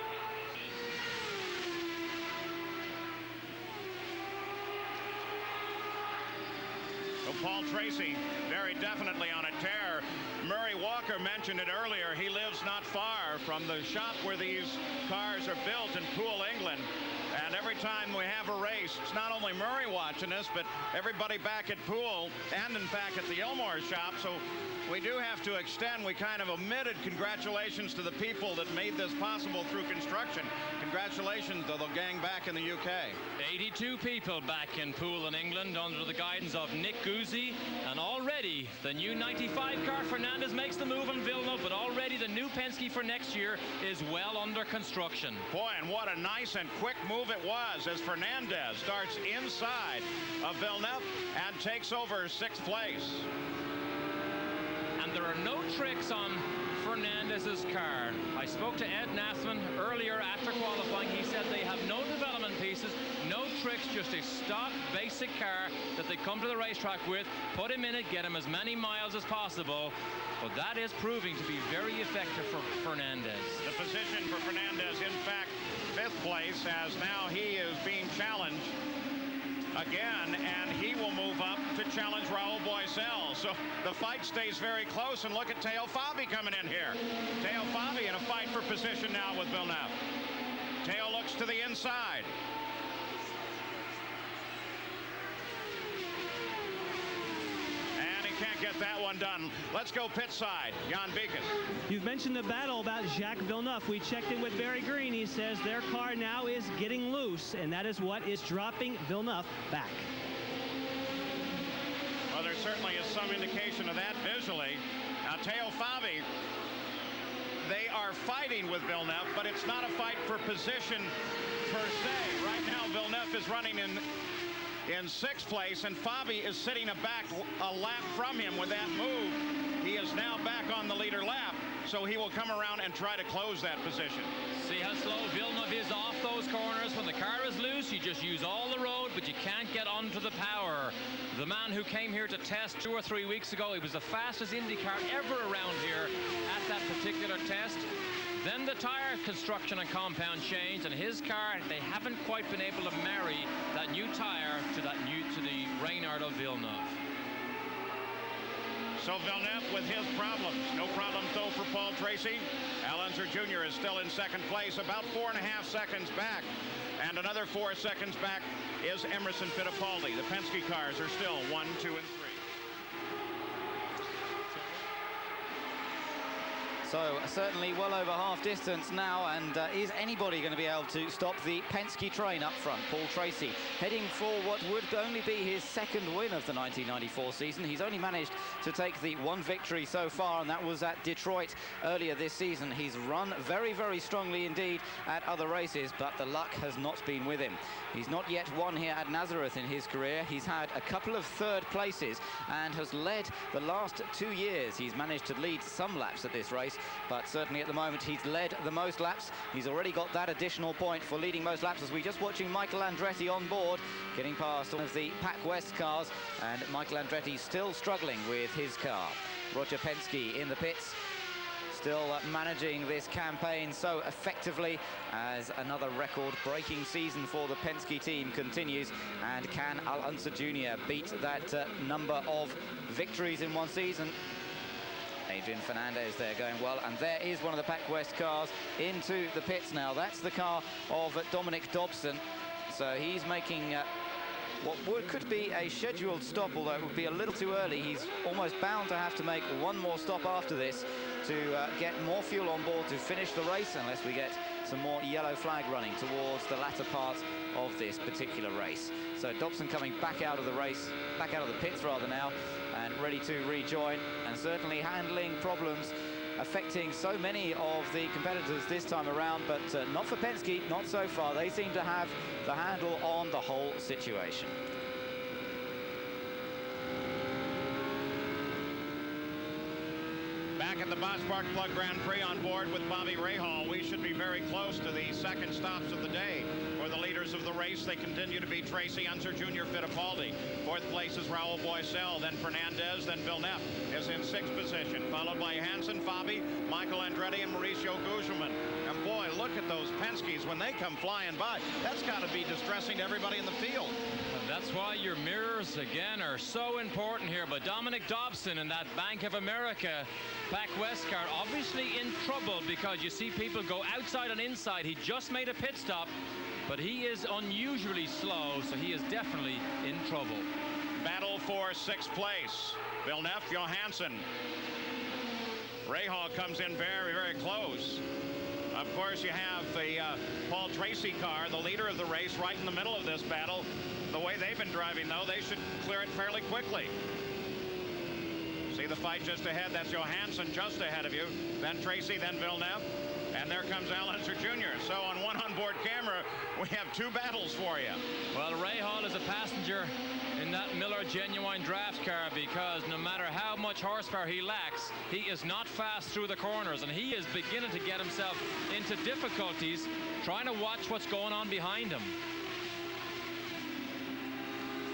Well, Paul Tracy very definitely on a tear. Murray Walker mentioned it earlier. He lives not far from the shop where these cars are built in Poole, England. And every time we have a race, it's not only Murray watching us, but everybody back at Poole and in fact at the Elmore shop. So we do have to extend. We kind of omitted congratulations to the people that made this possible through construction. Congratulations to the gang back in the UK. 82 people back in Poole in England under the guidance of Nick Guzzi, and already the new 95 car Fernandez makes the move on Villeneuve, but already the new Penske for next year is well under construction. Boy, and what a nice and quick move it was as Fernandez starts inside of Villeneuve and takes over 6th place. And there are no tricks on Fernandez's car. I spoke to Ed Nathman earlier after qualifying. He said they have no development pieces, no tricks, just a stock basic car that they come to the racetrack with, put him in it, get him as many miles as possible. But that is proving to be very effective for Fernandez. The position for Fernandez, in fact, 5th place, as now he is being challenged again, and he will move up to challenge Raul Boisel. So the fight stays very close, and look at Teo Fabi coming in here. Teo Fabi in a fight for position now with Villeneuve. Teo looks to the inside. And he can't get that one done. Let's go pit side. Jan Beekes. You've mentioned the battle about Jacques Villeneuve. We checked in with Barry Green. He says their car now is getting loose, and that is what is dropping Villeneuve back. Well, there certainly is some indication of that visually. Now, Teo Fabi, they are fighting with Villeneuve, but it's not a fight for position per se. Right now, Villeneuve is running in 6th place, and Fabi is sitting a lap from him with that move. He is now back on the leader lap, so he will come around and try to close that position. See how slow Villeneuve is off those corners. When the car is loose, you just use all the road, but you can't get onto the power. The man who came here to test 2 or 3 weeks ago, he was the fastest Indycar ever around here at that particular test. Then the tire construction and compound changed, and his car, they haven't quite been able to marry that new tire to the Reynard of Villeneuve. So Villeneuve with his problems. No problems though for Paul Tracy. Al Unser Jr. is still in 2nd place, about 4.5 seconds back. And another 4 seconds back is Emerson Fittipaldi. The Penske cars are still 1, 2, and 3. So certainly well over half distance now, and is anybody going to be able to stop the Penske train up front? Paul Tracy heading for what would only be his 2nd win of the 1994 season. He's only managed to take the 1 victory so far, and that was at Detroit earlier this season. He's run very, very strongly indeed at other races, but the luck has not been with him. He's not yet won here at Nazareth in his career. He's had a couple of 3rd places and has led the last 2 years. He's managed to lead some laps at this race, but certainly at the moment he's led the most laps. He's already got that additional point for leading most laps, as we're just watching Michael Andretti on board, getting past one of the Pac West cars, and Michael Andretti still struggling with his car. Roger Penske in the pits, still managing this campaign so effectively as another record-breaking season for the Penske team continues. And can Al Unser Jr. beat that number of victories in one season? Adrian Fernandez there going well, and there is one of the Pac West cars into the pits now. That's the car of Dominic Dobson. So he's making what could be a scheduled stop, although it would be a little too early. He's almost bound to have to make one more stop after this to get more fuel on board to finish the race, unless we get some more yellow flag running towards the latter part of this particular race. So Dobson coming back out of the race, back out of the pits rather now, and ready to rejoin, and certainly handling problems affecting so many of the competitors this time around, but not for Penske, not so far. They seem to have the handle on the whole situation. Back at the Bosch Spark Plug Grand Prix on board with Bobby Rahal. We should be very close to the 2nd stops of the day. For the leaders of the race, they continue to be Tracy, Unser Jr., Fittipaldi. 4th place is Raul Boisel, then Fernandez, then Villeneuve is in 6th position, followed by Hansen, Fabi, Michael Andretti, and Mauricio Gugelmin. And boy, look at those Penskes when they come flying by. That's got to be distressing to everybody in the field. That's why your mirrors, again, are so important here. But Dominic Dobson in that Bank of America Pac West car, obviously in trouble because you see people go outside and inside. He just made a pit stop, but he is unusually slow, so he is definitely in trouble. Battle for 6th place. Villeneuve, Johansson. Rahal comes in very, very close. Of course, you have the Paul Tracy car, the leader of the race, right in the middle of this battle. The way they've been driving, though, they should clear it fairly quickly. See the fight just ahead. That's Johansson just ahead of you. Then Tracy, then Villeneuve. And there comes Al Unser Jr. So on one onboard camera, we have 2 battles for you. Well, Rahal is a passenger in that Miller Genuine Draft car because no matter how much horsepower he lacks, he is not fast through the corners, and he is beginning to get himself into difficulties trying to watch what's going on behind him.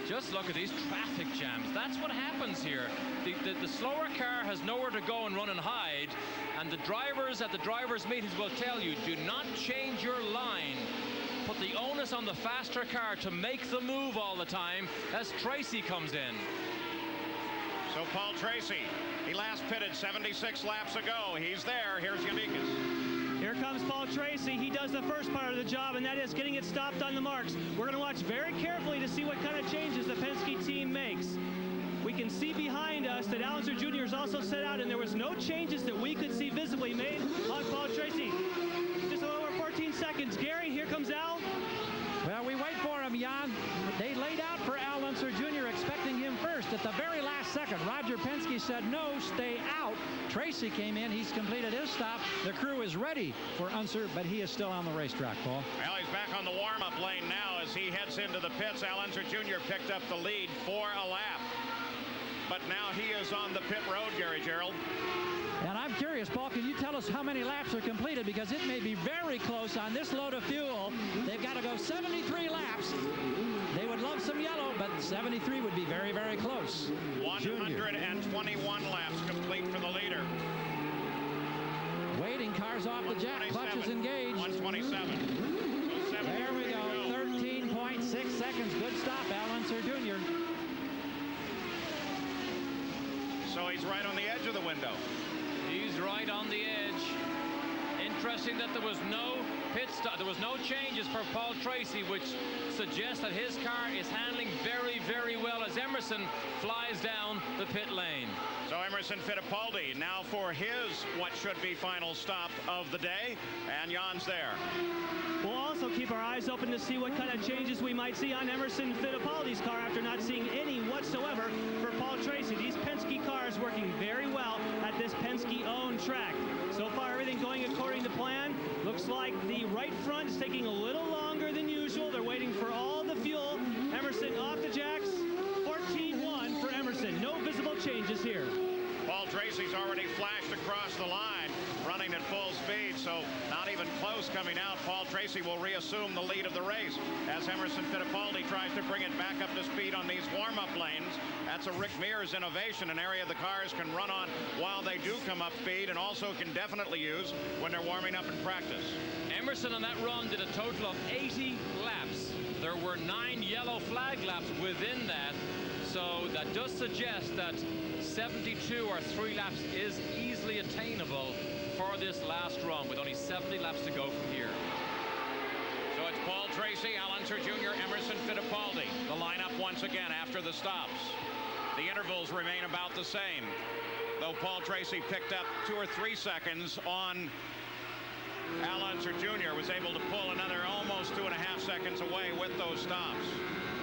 Just look at these traffic jams. That's what happens here. The slower car has nowhere to go and run and hide, and the drivers at the drivers' meetings will tell you, do not change your line. Put the onus on the faster car to make the move all the time as Tracy comes in. So Paul Tracy, he last pitted 76 laps ago. He's there. Here's Janikis. Here comes Paul Tracy. He does the first part of the job, and that is getting it stopped on the marks. We're going to watch very carefully to see what kind of changes the Penske team makes. We can see behind us that Al Unser Jr. is also set out, and there was no changes that we could see visibly made on Paul Tracy. Just a little over 14 seconds. Gary, here comes Al. Well, we wait for him, Jan. They laid out for Al Unser Jr., expecting him first. At the very last second, Roger Penske said, no, stay out. Tracy came in. He's completed his stop. The crew is ready for Unser, but he is still on the racetrack, Paul. Well, he's back on the warm-up lane now as he heads into the pits. Al Unser Jr. picked up the lead for a lap. But now he is on the pit road, Gary Gerald. And I'm curious, Paul, can you tell us how many laps are completed? Because it may be very close on this load of fuel. They've got to go 73 laps. They would love some yellow, but 73 would be very, very close. 121 laps complete for the leader. Waiting, cars off the jack, clutches engaged. 127. So there we go, 13.6 seconds. Good stop, Al Unser Jr. So he's right on the edge of the window. He's right on the edge. Interesting that there was no pit stop. There was no changes for Paul Tracy, which suggests that his car is handling very, very well as Emerson flies down the pit lane. So Emerson Fittipaldi now for his what should be final stop of the day, and Jan's there. We'll also keep our eyes open to see what kind of changes we might see on Emerson Fittipaldi's car after not seeing any whatsoever for Paul Tracy. These Penske cars working very well at this Penske-owned track. So far, everything going according to plan. Looks like the right front is taking a little longer than usual. They're waiting for all the fuel. Emerson off the jacks. 14-1 for Emerson. No visible changes here. Paul Tracy's already flashed across the line, running at full speed, so not even close coming out. Paul Tracy will reassume the lead of the race as Emerson Fittipaldi tries to bring it back up to speed on these warm-up lanes. That's a Rick Mears innovation, an area the cars can run on while they do come up speed, and also can definitely use when they're warming up in practice. Emerson on that run did a total of 80 laps. There were 9 yellow flag laps within that, so that does suggest that 72 or 3 laps is easily attainable for this last run with only 70 laps to go from here. So it's Paul Tracy, Al Unser Jr., Emerson Fittipaldi. The lineup once again after the stops. The intervals remain about the same, though Paul Tracy picked up 2 or 3 seconds on Al Unser Jr. was able to pull another almost 2.5 seconds away with those stops.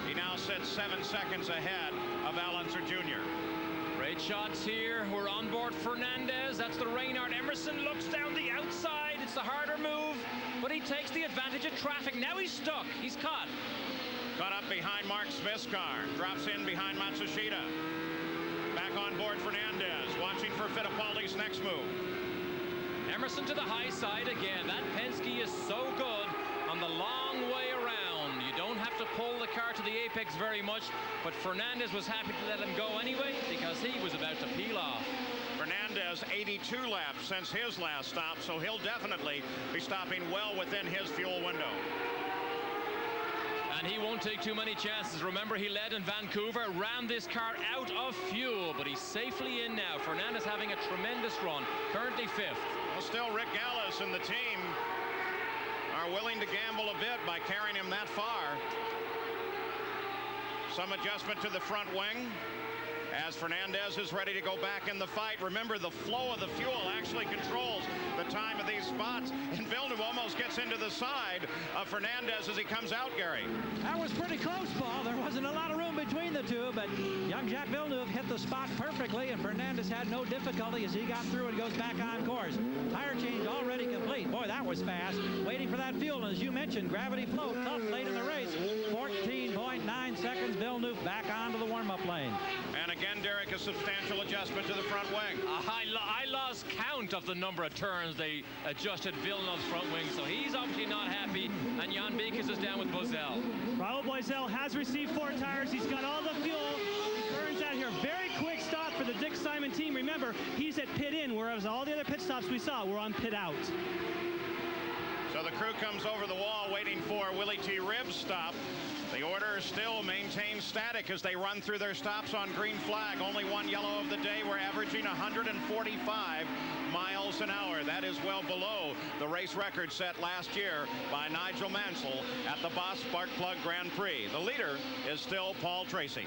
He now sits 7 seconds ahead of Al Unser Jr. Great shots here. We're on board Fernandez. That's the Reynard. Emerson looks down the outside. It's the harder move, but he takes the advantage of traffic. Now he's stuck. He's caught. Caught up behind Mark Smith's car. Drops in behind Matsushita. Back on board Fernandez. Watching for Fittipaldi's next move. Emerson to the high side again. That Penske is so good on the long way around. You don't have to pull the car to the apex very much, but Fernandez was happy to let him go anyway because he was about to peel off. Fernandez 82 laps since his last stop, so he'll definitely be stopping well within his fuel window. and he won't take too many chances. Remember, he led in Vancouver, ran this car out of fuel, but he's safely in now. Fernandez having a tremendous run, currently 5th. Well, still Rick Gallis and the team are willing to gamble a bit by carrying him that far. Some adjustment to the front wing as Fernandez is ready to go back in the fight. Remember, the flow of the fuel actually controls the time of these spots, and Villeneuve almost gets into the side of Fernandez as he comes out, Gary. That was pretty close, Paul. There wasn't a lot of room between the two, but young Jacques Villeneuve hit the spot perfectly, and Fernandez had no difficulty as he got through and goes back on course. Tire change already complete. Boy, that was fast. Waiting for that fuel, and as you mentioned, gravity flow tough late in the race. 14.9 seconds, Villeneuve back onto the warm-up lane. And again, Derek, a substantial adjustment to the front wing. I lost count of the number of turns they adjusted Villeneuve's front wing, so he's obviously not happy, and Jan Beekes is down with Boesel. Raoul Boesel has received 4 tires. He's got all the fuel. He burns out here. Very quick stop for the Dick Simon team. Remember, he's at pit in, whereas all the other pit stops we saw were on pit out. So the crew comes over the wall waiting for Willie T. Ribb's stop. The order still maintains static as they run through their stops on green flag. Only one yellow of the day. We're averaging 145 miles an hour. That is well below the race record set last year by Nigel Mansell at the Boss Spark Plug Grand Prix. The leader is still Paul Tracy.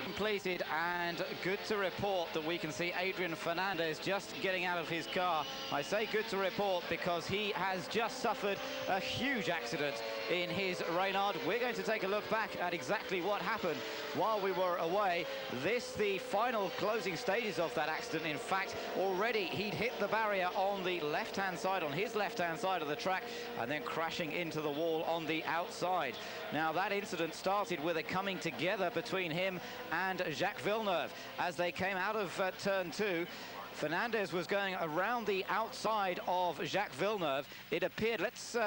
Completed, and good to report that we can see Adrian Fernandez just getting out of his car. I say good to report because he has just suffered a huge accident in his Reynard. We're going to take a look back at exactly what happened while we were away. The final closing stages of that accident. In fact, already he'd hit the barrier on the left-hand side, on his left-hand side of the track, and then crashing into the wall on the outside. Now, that incident started with a coming together between him and Jacques Villeneuve as they came out of turn 2. Fernandez was going around the outside of Jacques Villeneuve. It appeared, let's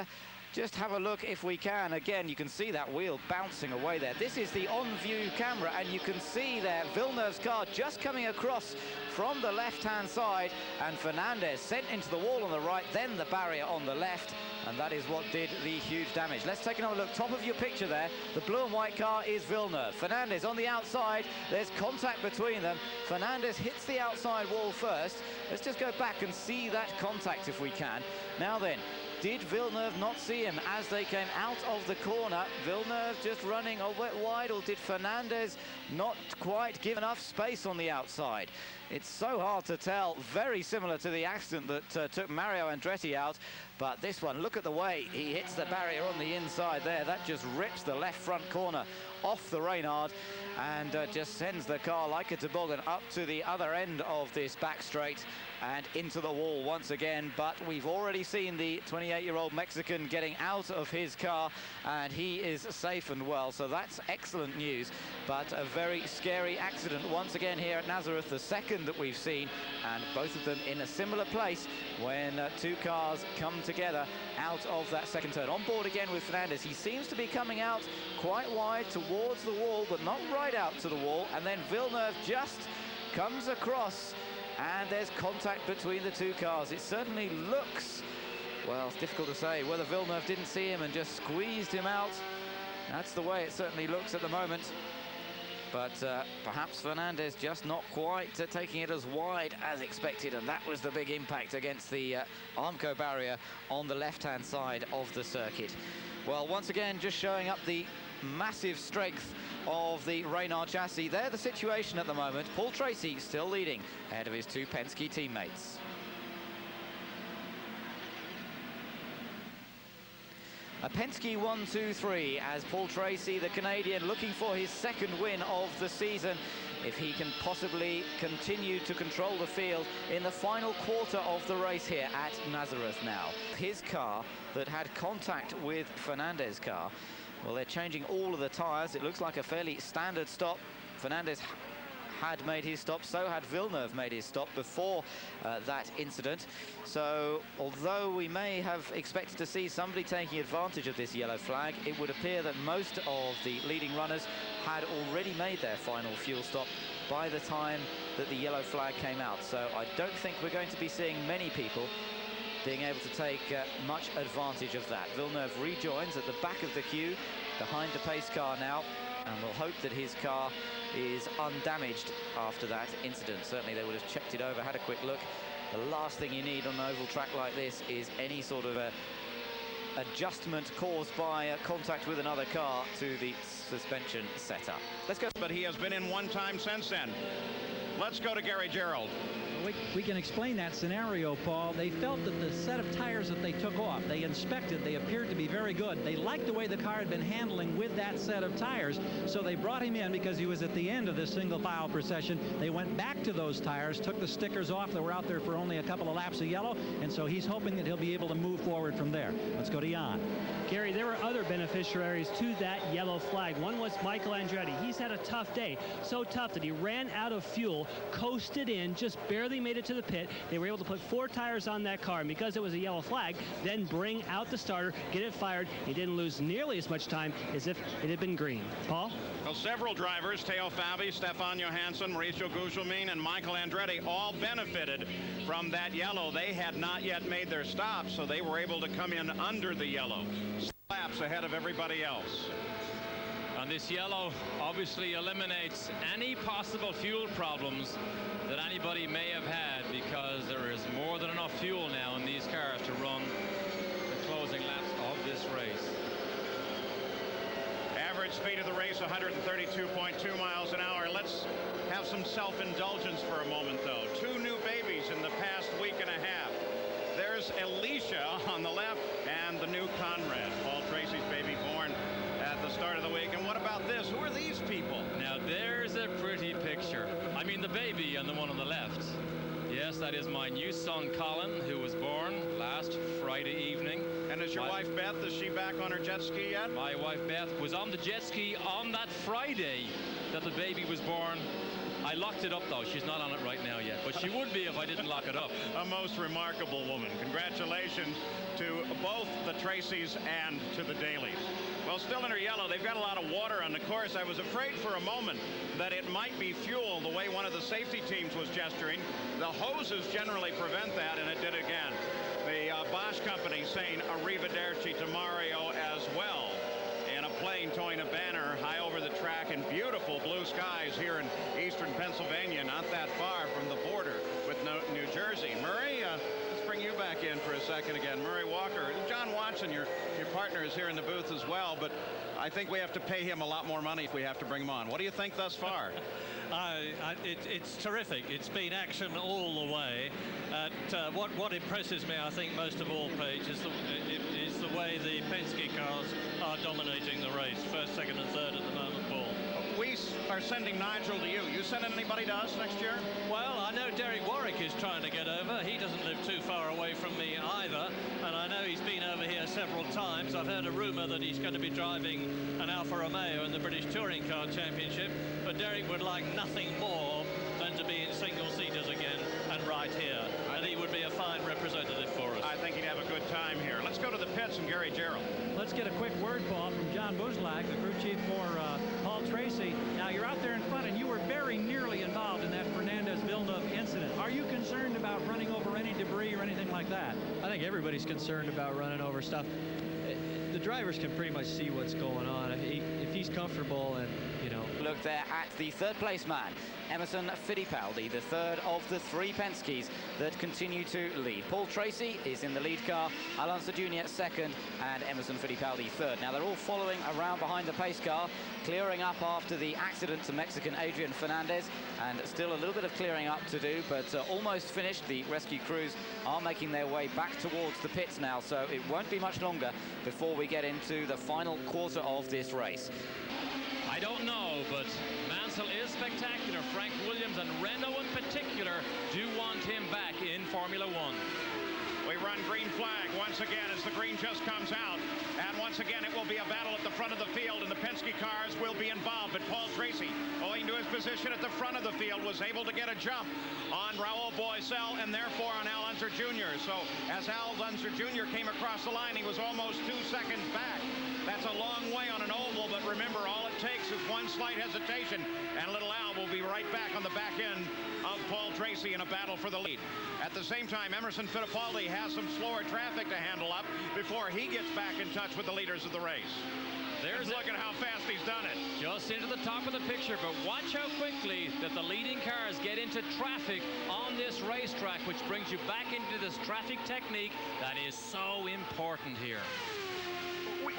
just have a look if we can. Again, you can see that wheel bouncing away there. This is the on-view camera, and you can see there Villeneuve's car just coming across from the left-hand side, and Fernandez sent into the wall on the right, then the barrier on the left, and that is what did the huge damage. Let's take another look. Top of your picture there, the blue and white car is Villeneuve. Fernandez on the outside, there's contact between them. Fernandez hits the outside wall first. Let's just go back and see that contact if we can. Now then, did Villeneuve not see him as they came out of the corner? Villeneuve just running a bit wide, or did Fernandez not quite give enough space on the outside? It's so hard to tell. Very similar to the accident that took Mario Andretti out. But this one, look at the way he hits the barrier on the inside there. That just rips the left front corner off the Reynard and just sends the car like a toboggan up to the other end of this back straight and into the wall once again. But we've already seen the 28-year-old Mexican getting out of his car, and he is safe and well. So that's excellent news. But a very scary accident once again here at Nazareth, the second that we've seen, and both of them in a similar place when 2 cars come together out of that second turn. On board again with Fernandez. He seems to be coming out quite wide towards the wall, but not right out to the wall. And then Villeneuve just comes across, and there's contact between the 2 cars. It certainly looks, well, it's difficult to say whether Villeneuve didn't see him and just squeezed him out. That's the way it certainly looks at the moment. But perhaps Fernandez just not quite taking it as wide as expected, and that was the big impact against the Armco barrier on the left-hand side of the circuit. Well, once again, just showing up the massive strength of the Reynard chassis. There, the situation at the moment. Paul Tracy still leading ahead of his 2 Penske teammates. A Penske 1-2-3 as Paul Tracy, the Canadian, looking for his 2nd win of the season. If he can possibly continue to control the field in the final quarter of the race here at Nazareth now. His car that had contact with Fernandez's car. Well, they're changing all of the tires. It looks like a fairly standard stop. Fernandez had made his stop, so had Villeneuve made his stop before that incident. So although we may have expected to see somebody taking advantage of this yellow flag, it would appear that most of the leading runners had already made their final fuel stop by the time that the yellow flag came out. So I don't think we're going to be seeing many people being able to take much advantage of that. Villeneuve rejoins at the back of the queue, behind the pace car now, and we'll hope that his car is undamaged after that incident. Certainly they would have checked it over, had a quick look. The last thing you need on an oval track like this is any sort of adjustment caused by contact with another car to the suspension setup. Let's go. But he has been in one time since then. Let's go to Gary Gerald. We can explain that scenario, Paul. They felt that the set of tires that they took off, they inspected, they appeared to be very good. They liked the way the car had been handling with that set of tires, so they brought him in because he was at the end of this single file procession. They went back to those tires, took the stickers off that were out there for only a couple of laps of yellow, and so he's hoping that he'll be able to move forward from there. Let's go to Jan. Gary, there were other beneficiaries to that yellow flag. One was Michael Andretti. He's had a tough day, so tough that he ran out of fuel, coasted in, just barely made it to the pit. They were able to put 4 tires on that car, and because it was a yellow flag, then bring out the starter, get it fired. He didn't lose nearly as much time as if it had been green. Paul? Well, several drivers, Teo Fabi, Stefan Johansson, Mauricio Gugelmin, and Michael Andretti, all benefited from that yellow. They had not yet made their stops, so they were able to come in under the yellow. Laps ahead of everybody else. And this yellow obviously eliminates any possible fuel problems that anybody may have had, because there is more than enough fuel now in these cars to run the closing laps of this race. Average speed of the race, 132.2 miles an hour. Let's have some self-indulgence for a moment, though. 2 new babies in the past week and a half. There's Alicia on the left and the new Conrad, Paul Tracy's baby, born at the start of the week. And what about this? Who are these people? Now there's a pretty picture. I mean the baby and the one on the left. Yes, that is my new son Colin, who was born last Friday evening. And is your wife Beth, is she back on her jet ski yet? My wife Beth was on the jet ski on that Friday that the baby was born. I locked it up, though. She's not on it right now yet, but she would be if I didn't lock it up. A most remarkable woman. Congratulations to both the Tracys and to the Dailies. Well, still in her yellow, they've got a lot of water on the course. I was afraid for a moment that it might be fuel, the way one of the safety teams was gesturing. The hoses generally prevent that, and it did again. The Bosch company saying arrivederci to Mario as well. And a plane towing a banner high over the track in beautiful blue skies here in eastern Pennsylvania, not that far from the border with New Jersey. Murray, let's bring you back in for a second again. Murray Walker. John Watson, your partner, is here in the booth as well, but I think we have to pay him a lot more money if we have to bring him on. What do you think thus far? It's terrific. It's been action all the way. What impresses me, I think, most of all, Paige, is the way the Penske cars are dominating the race. First, second, and third at the moment, Paul. We are sending Nigel to you. You sending anybody to us next year? Well, I know Derek Warwick is trying to get over. He doesn't live too far away from me either, and I know he's been over here several times. I've heard a rumor that he's going to be driving an Alfa Romeo in the British Touring Car Championship, but Derek would like nothing more than to be in single-seaters again and right here, and he would be a fine representative for us. I think he'd have a good time here. Let's go to the pits and Gary Gerald. Let's get a quick word, Paul, from John Buzlack, the crew chief for Paul Tracy. Now, you're out there in front, and you were very nearly involved in that Fernandez-Villeneuve incident. Are you concerned about running over any debris or anything like that? I think everybody's concerned about running over stuff. The drivers can pretty much see what's going on. If he's comfortable and, you know. Look there at the third place man, Emerson Fittipaldi, the third of the 3 Penskes that continue to lead. Paul Tracy is in the lead car, Alonso Jr. second, and Emerson Fittipaldi third. Now they're all following around behind the pace car, clearing up after the accident to Mexican Adrian Fernandez, and still a little bit of clearing up to do, but almost finished. The rescue crews are making their way back towards the pits now, so it won't be much longer before we get into the final quarter of this race. I don't know, but Mansell is spectacular. Frank Williams and Renault in particular do want him back in Formula One. We run green flag once again as the green just comes out. And once again, it will be a battle at the front of the field, and the Penske cars will be involved. But Paul Tracy, owing to his position at the front of the field, was able to get a jump on Raul Boesel and therefore on Al Unser Jr. So as Al Unser Jr. came across the line, he was almost 2 seconds back. That's a long way on an oval, but remember, all it takes is one slight hesitation, and little Al will be right back on the back end of Paul Tracy in a battle for the lead. At the same time, Emerson Fittipaldi has some slower traffic to handle up before he gets back in touch with the leaders of the race. There's look at how fast he's done it. Just into the top of the picture, but watch how quickly that the leading cars get into traffic on this racetrack, which brings you back into this traffic technique that is so important here.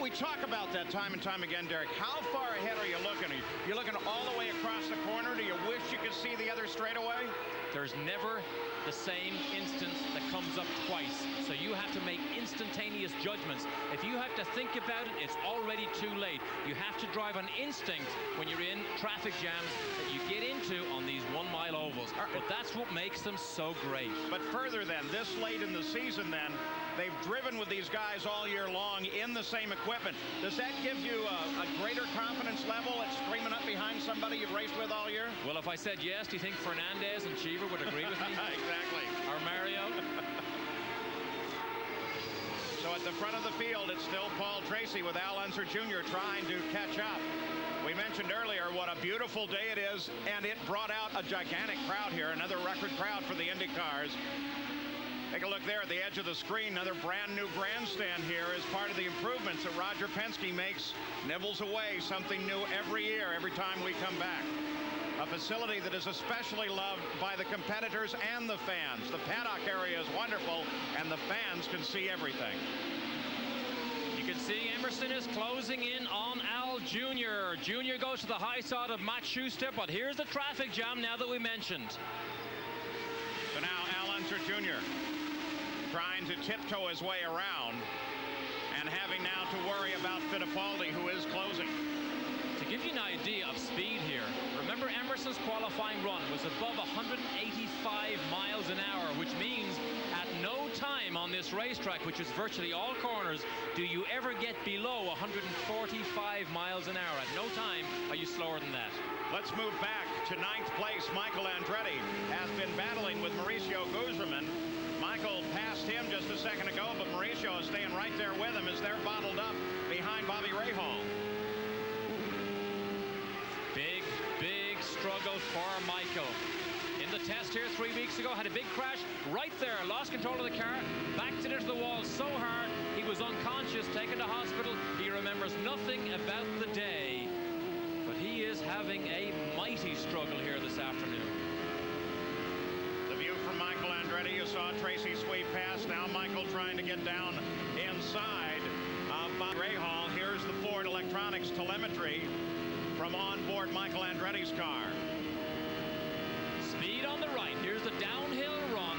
We talk about that time and time again, Derek. How far ahead are you looking? Are you looking all the way across the corner? Do you wish you could see the other straightaway? There's never the same instance that comes up twice. So you have to make instantaneous judgments. If you have to think about it, it's already too late. You have to drive on instinct when you're in traffic jams that you get into on these 1 mile ovals. But that's what makes them so great. But further then, this late in the season then, they've driven with these guys all year long in the same equipment. Does that give you a greater confidence level at streaming up behind somebody you've raced with all year? Well, if I said yes, do you think Fernandez and Cheever would agree with me? Exactly. Or Mario? So at the front of the field, it's still Paul Tracy with Al Unser Jr. trying to catch up. We mentioned earlier what a beautiful day it is, and it brought out a gigantic crowd here, another record crowd for the Indycars. Take a look there at the edge of the screen. Another brand new grandstand here is part of the improvements that Roger Penske makes, nibbles away something new every year, every time we come back. A facility that is especially loved by the competitors and the fans. The paddock area is wonderful, and the fans can see everything. You can see Emerson is closing in on Al Jr. Jr. goes to the high side of Matt Schuster, but here's the traffic jam now that we mentioned. So now Al Unser Jr. trying to tiptoe his way around and having now to worry about Fittipaldi, who is closing. To give you an idea of speed here, remember Emerson's qualifying run was above 185 miles an hour, which means at no time on this racetrack, which is virtually all corners, do you ever get below 145 miles an hour. At no time are you slower than that. Let's move back to 9th place. Michael Andretti has been battling with Mauricio Guzman. Michael passed him just a second ago, but Mauricio is staying right there with him as they're bottled up behind Bobby Rahal. Big struggle for Michael. In the test here 3 weeks ago, had a big crash right there, lost control of the car, backed it into the wall so hard he was unconscious, taken to hospital. He remembers nothing about the day, but he is having a mighty struggle here this afternoon. The view from Michael Andretti, you saw Tracy sweep past. Now Michael trying to get down inside of Bobby Rahal. Here's the Ford Electronics telemetry from onboard Michael Andretti's car. Speed on the right. Here's the downhill run.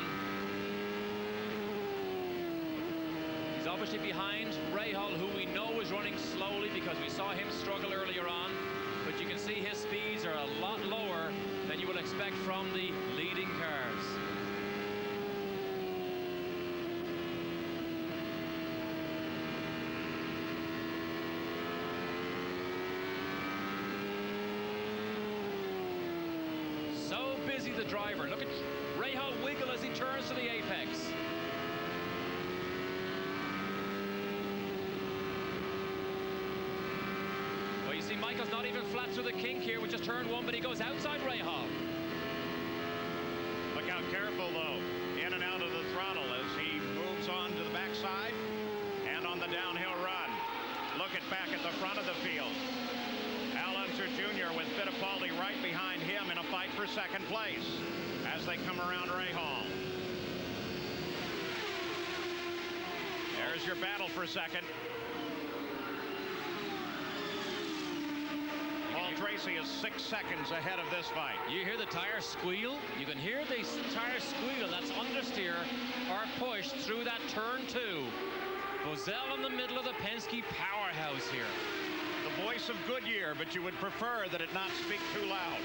He's obviously behind Rahal, who we know is running slowly because we saw him struggle earlier on. But you can see his speeds are a lot lower than you would expect from the leading cars. So busy, the driver. Look at Rahal wiggle as he turns to the apex. Well, you see Michael's not even flat through the kink here, which just turned one, but he goes outside Rahal. Look how careful, though, in and out of the throttle as he moves on to the backside and on the downhill run. Look back at the front of the field. Al Unser Jr. with Fittipaldi right behind him in a fight for second place as they come around Rahal. There's your battle for second. Paul Tracy is 6 seconds ahead of this fight. You hear the tire squeal? You can hear the tire squeal. That's understeer or pushed through that turn 2. Bozell in the middle of the Penske powerhouse here. The voice of Goodyear, but you would prefer that it not speak too loud.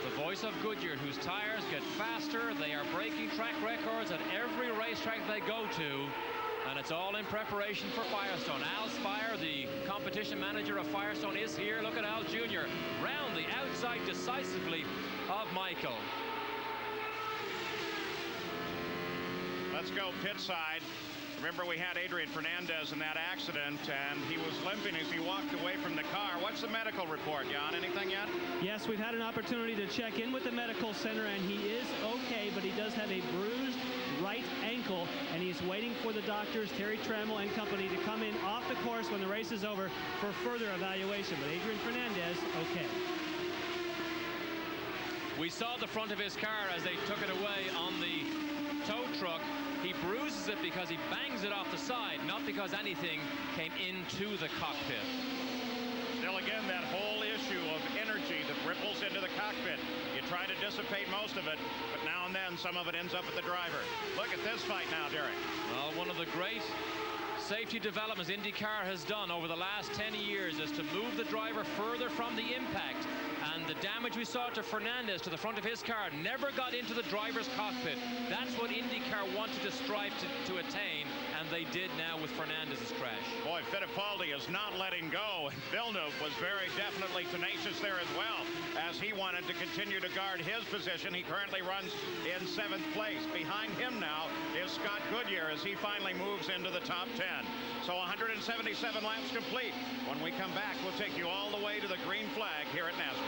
The voice of Goodyear, whose tires get faster. They are breaking track records at every racetrack they go to. And it's all in preparation for Firestone. Al Spire, the competition manager of Firestone, is here. Look at Al Jr. round the outside decisively of Michael. Let's go pit side. Remember, we had Adrian Fernandez in that accident, and he was limping as he walked away from the car. What's the medical report, Jan? Anything yet? Yes, we've had an opportunity to check in with the medical center, and he is okay, but he does have a bruised right ankle, and he's waiting for the doctors, Terry Trammell and company, to come in off the course when the race is over for further evaluation. But Adrian Fernandez, okay. We saw the front of his car as they took it away on the tow truck. He bruises it because he bangs it off the side, not because anything came into the cockpit. Still again, that whole issue of energy that ripples into the cockpit. You try to dissipate most of it, but now and then some of it ends up at the driver. Look at this fight now, Derek. Well, one of the great safety developments Indycar has done over the last 10 years is to move the driver further from the impact. And the damage we saw to Fernandez to the front of his car never got into the driver's cockpit. That's what Indycar wanted to strive to attain, and they did now with Fernandez's crash. Boy, Fittipaldi is not letting go, and Villeneuve was very definitely tenacious there as well, as he wanted to continue to guard his position. He currently runs in 7th place. Behind him now is Scott Goodyear as he finally moves into the top 10. So 177 laps complete. When we come back, we'll take you all the way to the green flag here at Nazareth.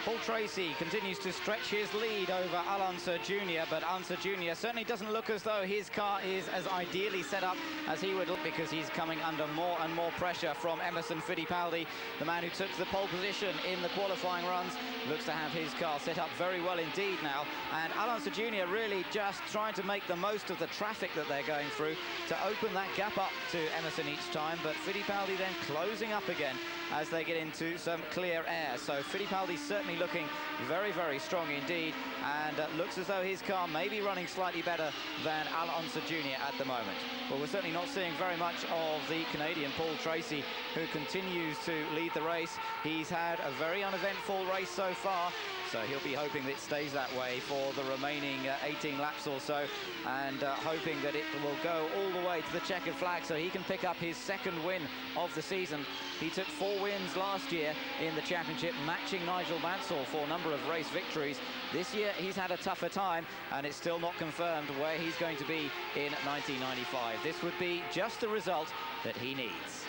Paul Tracy continues to stretch his lead over Alonso Jr., but Alonso Jr. certainly doesn't look as though his car is as ideally set up as he would look, because he's coming under more and more pressure from Emerson Fittipaldi, the man who took the pole position in the qualifying runs. Looks to have his car set up very well indeed now, and Alonso Jr. really just trying to make the most of the traffic that they're going through to open that gap up to Emerson each time, but Fittipaldi then closing up again as they get into some clear air. So Fittipaldi certainly looking very, very strong indeed, and looks as though his car may be running slightly better than Alonso Jr. at the moment. But we're certainly not seeing very much of the Canadian Paul Tracy, who continues to lead the race. He's had a very uneventful race so far, so he'll be hoping that it stays that way for the remaining 18 laps or so, and hoping that it will go all the way to the checkered flag so he can pick up his 2nd win of the season. He took 4 wins last year in the championship, matching Nigel Mansell for a number of race victories. This year he's had a tougher time, and it's still not confirmed where he's going to be in 1995. This would be just the result that he needs.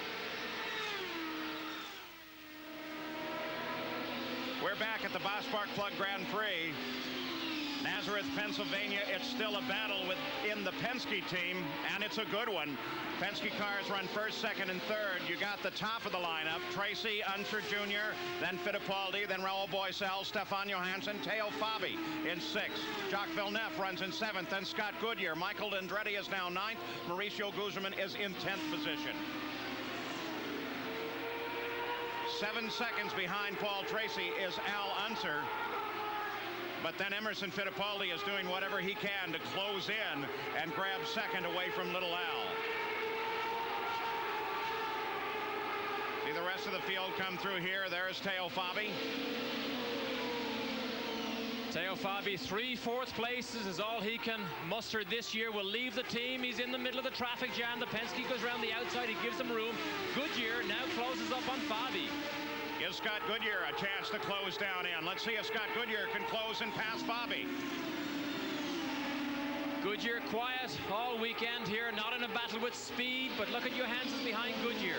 We're back at the Boss Park Plug Grand Prix. Nazareth, Pennsylvania. It's still a battle within the Penske team, and it's a good one. Penske cars run 1st, 2nd, and 3rd. You got the top of the lineup: Tracy, Unser Jr., then Fittipaldi, then Raul Boesel, Stefan Johansson, Teo Fabi in 6th. Jacques Villeneuve runs in 7th, then Scott Goodyear. Michael Andretti is now 9th. Mauricio Guzman is in 10th position. 7 seconds behind Paul Tracy is Al Unser. But then Emerson Fittipaldi is doing whatever he can to close in and grab 2nd away from Little Al. See the rest of the field come through here. There's Teo Fabi. Teo Fabi, 3 4th places is all he can muster this year. Will leave the team. He's in the middle of the traffic jam. The Penske goes around the outside. He gives them room. Goodyear now closes up on Fabi. Gives Scott Goodyear a chance to close down in. Let's see if Scott Goodyear can close and pass Fabi. Goodyear quiet all weekend here, not in a battle with speed, but look at Johansson behind Goodyear.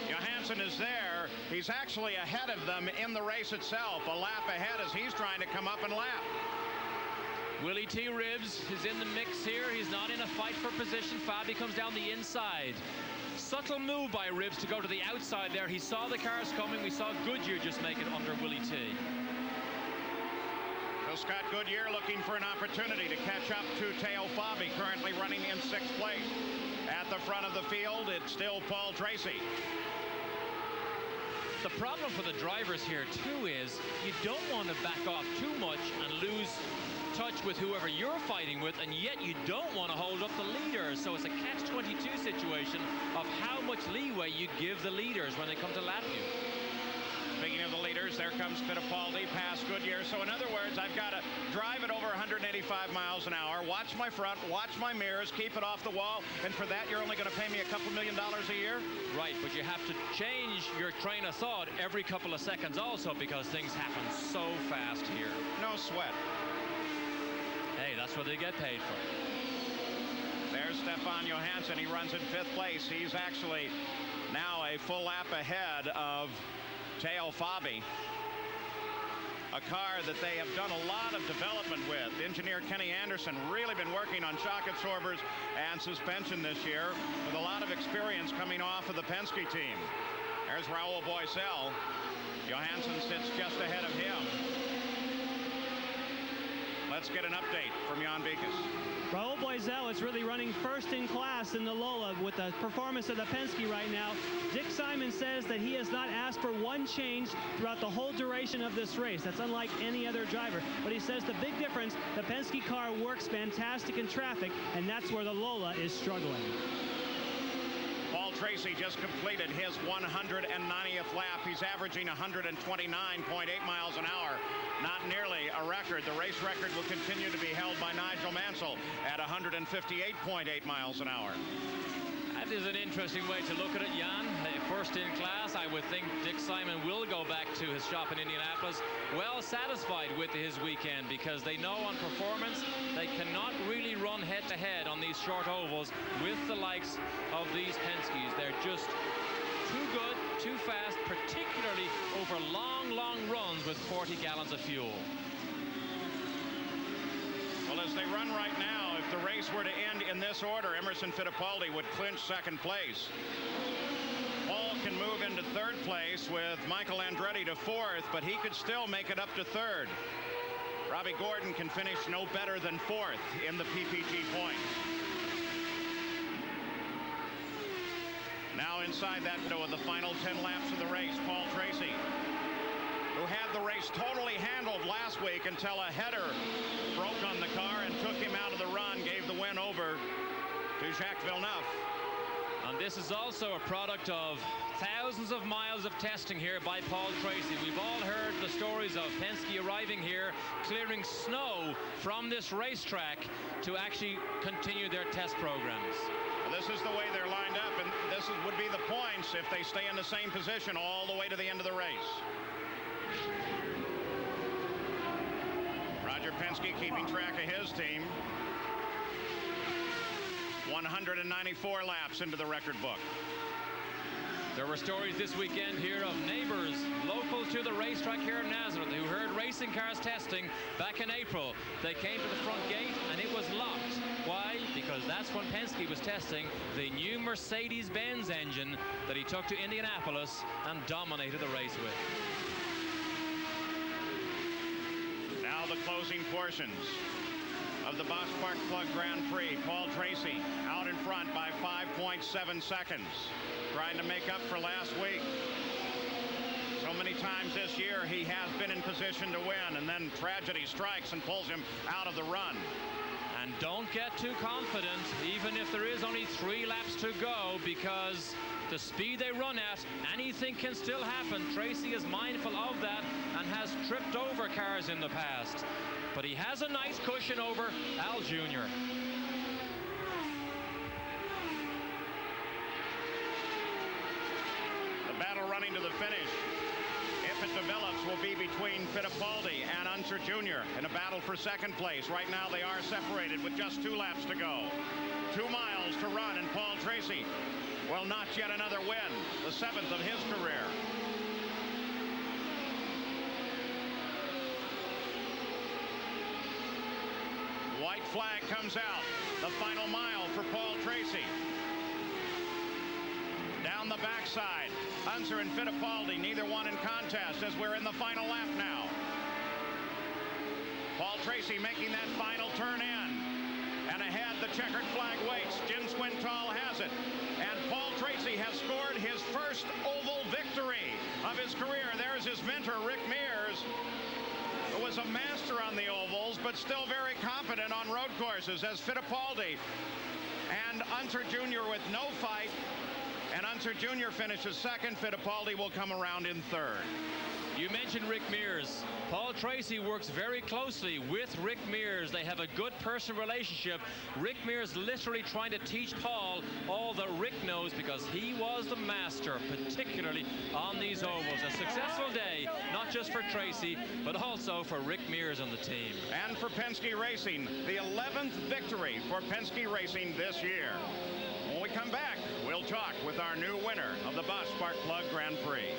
Johansson is there. He's actually ahead of them in the race itself, a lap ahead as he's trying to come up and lap. Willie T. Ribbs is in the mix here. He's not in a fight for position. Fabi comes down the inside. Subtle move by Ribbs to go to the outside there. He saw the cars coming. We saw Goodyear just make it under Willie T. So Scott Goodyear looking for an opportunity to catch up to Teo Fabi, currently running in 6th place. At the front of the field, it's still Paul Tracy. The problem for the drivers here too is you don't want to back off too much and lose touch with whoever you're fighting with, and yet you don't want to hold up the leaders. So it's a catch-22 situation of how much leeway you give the leaders when they come to lap you. Speaking of the leaders, there comes Fittipaldi past Goodyear. So in other words, I've got to drive it over 185 miles an hour, watch my front, watch my mirrors, keep it off the wall, and for that you're only going to pay me a couple $1 million a year? Right, but you have to change your train of thought every couple of seconds also, because things happen so fast here. No sweat. Hey, that's what they get paid for. There's Stefan Johansson. He runs in 5th place. He's actually now a full lap ahead of Teo Fabi. a car that they have done a lot of development with. Engineer Kenny Anderson really been working on shock absorbers and suspension this year with a lot of experience coming off of the Penske team. There's Raul Boisel. Johansson sits just ahead of him. Let's get an update from Jan Beekes. Raul Boisel is really running first in class in the Lola with the performance of the Penske right now. Dick Simon says that he has not asked for one change throughout the whole duration of this race. That's unlike any other driver. But he says the big difference, the Penske car works fantastic in traffic, and that's where the Lola is struggling. Paul Tracy just completed his 190th lap. He's averaging 129.8 miles an hour. Not nearly a record. The race record will continue to be held by Nigel Mansell at 158.8 miles an hour. That is an interesting way to look at it, Jan. First in class, I would think Dick Simon will go back to his shop in Indianapolis well satisfied with his weekend, because they know on performance they cannot really run head-to-head on these short ovals with the likes of these Penskes. They're just too good, too fast, particularly over long runs with 40 gallons of fuel. Well, as they run right now, if the race were to end in this order, Emerson Fittipaldi would clinch second place. Paul can move into third place with Michael Andretti to fourth, but he could still make it up to third. Robbie Gordon can finish no better than fourth in the PPG points. Now inside that window of the final 10 laps of the race, Paul Tracy, who had the race totally handled last week until a header broke on the car and took him out of the run, gave the win over to Jacques Villeneuve. And this is also a product of thousands of miles of testing here by Paul Tracy. We've all heard the stories of Penske arriving here, clearing snow from this racetrack to actually continue their test programs. This is the way they're lined up, and this would be the points if they stay in the same position all the way to the end of the race. Roger Penske keeping track of his team. 194 laps into the record book. There were stories this weekend here of neighbors local to the racetrack here in Nazareth who heard racing cars testing back in April. They came to the front gate and it was locked. Why? Because that's when Penske was testing the new Mercedes-Benz engine that he took to Indianapolis and dominated the race with. Now the closing portions of the Boss Park Plug Grand Prix. Paul Tracy out in front by 5.7 seconds, trying to make up for last week. So many times this year he has been in position to win, and then tragedy strikes and pulls him out of the run. And don't get too confident, even if there is only 3 laps to go, because the speed they run at, anything can still happen. Tracy is mindful of that and has tripped over cars in the past. But he has a nice cushion over Al Jr. The battle running to the finish, if it develops, will be between Fittipaldi and Unser Jr. in a battle for second place. Right now they are separated with just 2 laps to go. 2 miles to run, and Paul Tracy will notch yet another win, the 7th of his career. White flag comes out. The final mile for Paul Tracy. Down the backside, Unser and Fittipaldi, neither one in contest as we're in the final lap now. Paul Tracy making that final turn in. And ahead, the checkered flag waits. Jim Swintal has it. And Paul Tracy has scored his first oval victory of his career. There's his mentor, Rick Mears, who was a master on the ovals, but still very competent on road courses, as Fittipaldi and Unser Jr. with no fight. And Unser Jr. finishes second. Fittipaldi will come around in third. You mentioned Rick Mears. Paul Tracy works very closely with Rick Mears. They have a good personal relationship. Rick Mears literally trying to teach Paul all that Rick knows, because he was the master, particularly on these ovals. A successful day, not just for Tracy, but also for Rick Mears and the team. And for Penske Racing, the 11th victory for Penske Racing this year. When we come back, we'll talk with our new winner of the Boss Spark Plug Grand Prix.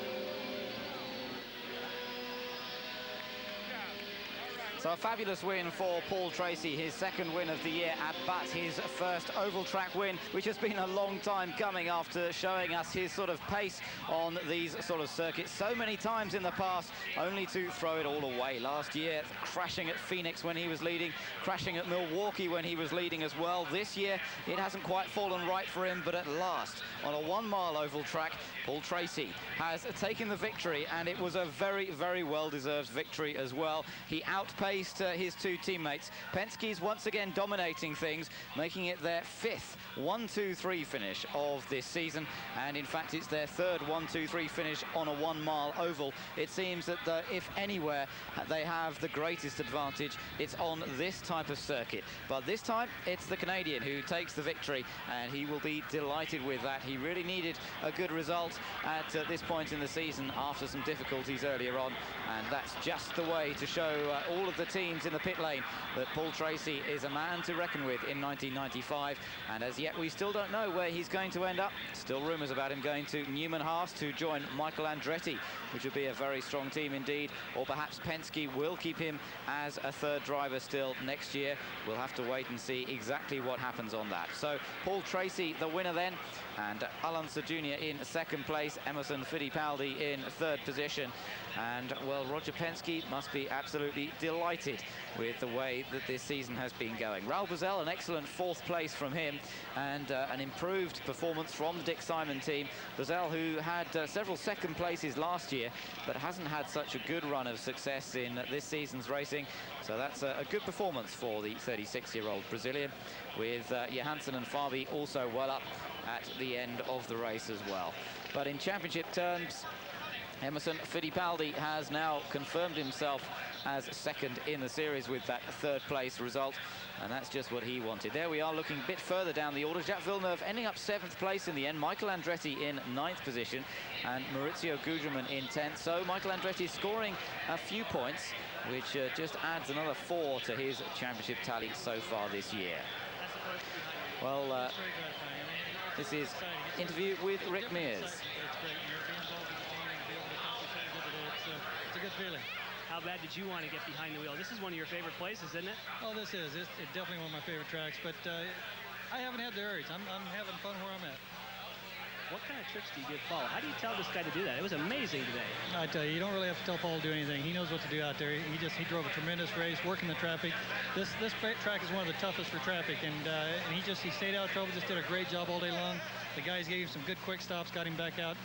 So a fabulous win for Paul Tracy, his second win of the year, but his first oval track win, which has been a long time coming after showing us his sort of pace on these sort of circuits so many times in the past, only to throw it all away. Last year, crashing at Phoenix when he was leading, crashing at Milwaukee when he was leading as well. This year, it hasn't quite fallen right for him, but at last, on a 1-mile oval track, Paul Tracy has taken the victory, and it was a very, very well-deserved victory as well. He outpaced his two teammates. Penske's once again dominating things, making it their 5th 1-2-3 finish of this season, and in fact it's their 3rd 1-2-3 finish on a 1-mile oval. It seems that if anywhere they have the greatest advantage, it's on this type of circuit. But this time it's the Canadian who takes the victory, and he will be delighted with that. He really needed a good result at this point in the season after some difficulties earlier on, and that's just the way to show all of the teams in the pit lane that Paul Tracy is a man to reckon with in 1995. And as yet we still don't know where he's going to end up. Still rumours about him going to Newman Haas to join Michael Andretti, which would be a very strong team indeed, or perhaps Penske will keep him as a 3rd driver still next year. We'll have to wait and see exactly what happens on that. So Paul Tracy the winner then, and Alonso Jr. in 2nd place, Emerson Fittipaldi in 3rd position. And, well, Roger Penske must be absolutely delighted with the way that this season has been going. Raul Boesel, an excellent 4th place from him, and an improved performance from the Dick Simon team. Boesel, who had several 2nd places last year, but hasn't had such a good run of success in this season's racing. So that's a good performance for the 36-year-old Brazilian, with Johansson and Fabi also well up at the end of the race as well. But in championship terms, Emerson Fittipaldi has now confirmed himself as 2nd in the series with that 3rd place result, and that's just what he wanted. There we are, looking a bit further down the order. Jacques Villeneuve ending up 7th place in the end, Michael Andretti in 9th position, and Maurizio Gugelmin in 10th. So Michael Andretti scoring a few points, which just adds another 4 to his championship tally so far this year. Well, this is interview with Rick Mears. It's a good feeling. How bad did you want to get behind the wheel? This is one of your favorite places, isn't it? Oh, this is. It's definitely one of my favorite tracks, but I haven't had the urge. I'm having fun where I'm at. What kind of tricks do you give Paul? How do you tell this guy to do that? It was amazing today. I tell you, you don't really have to tell Paul to do anything. He knows what to do out there. He drove a tremendous race, working the traffic. This track is one of the toughest for traffic, and he stayed out of trouble, just did a great job all day long. The guys gave him some good quick stops, got him back out.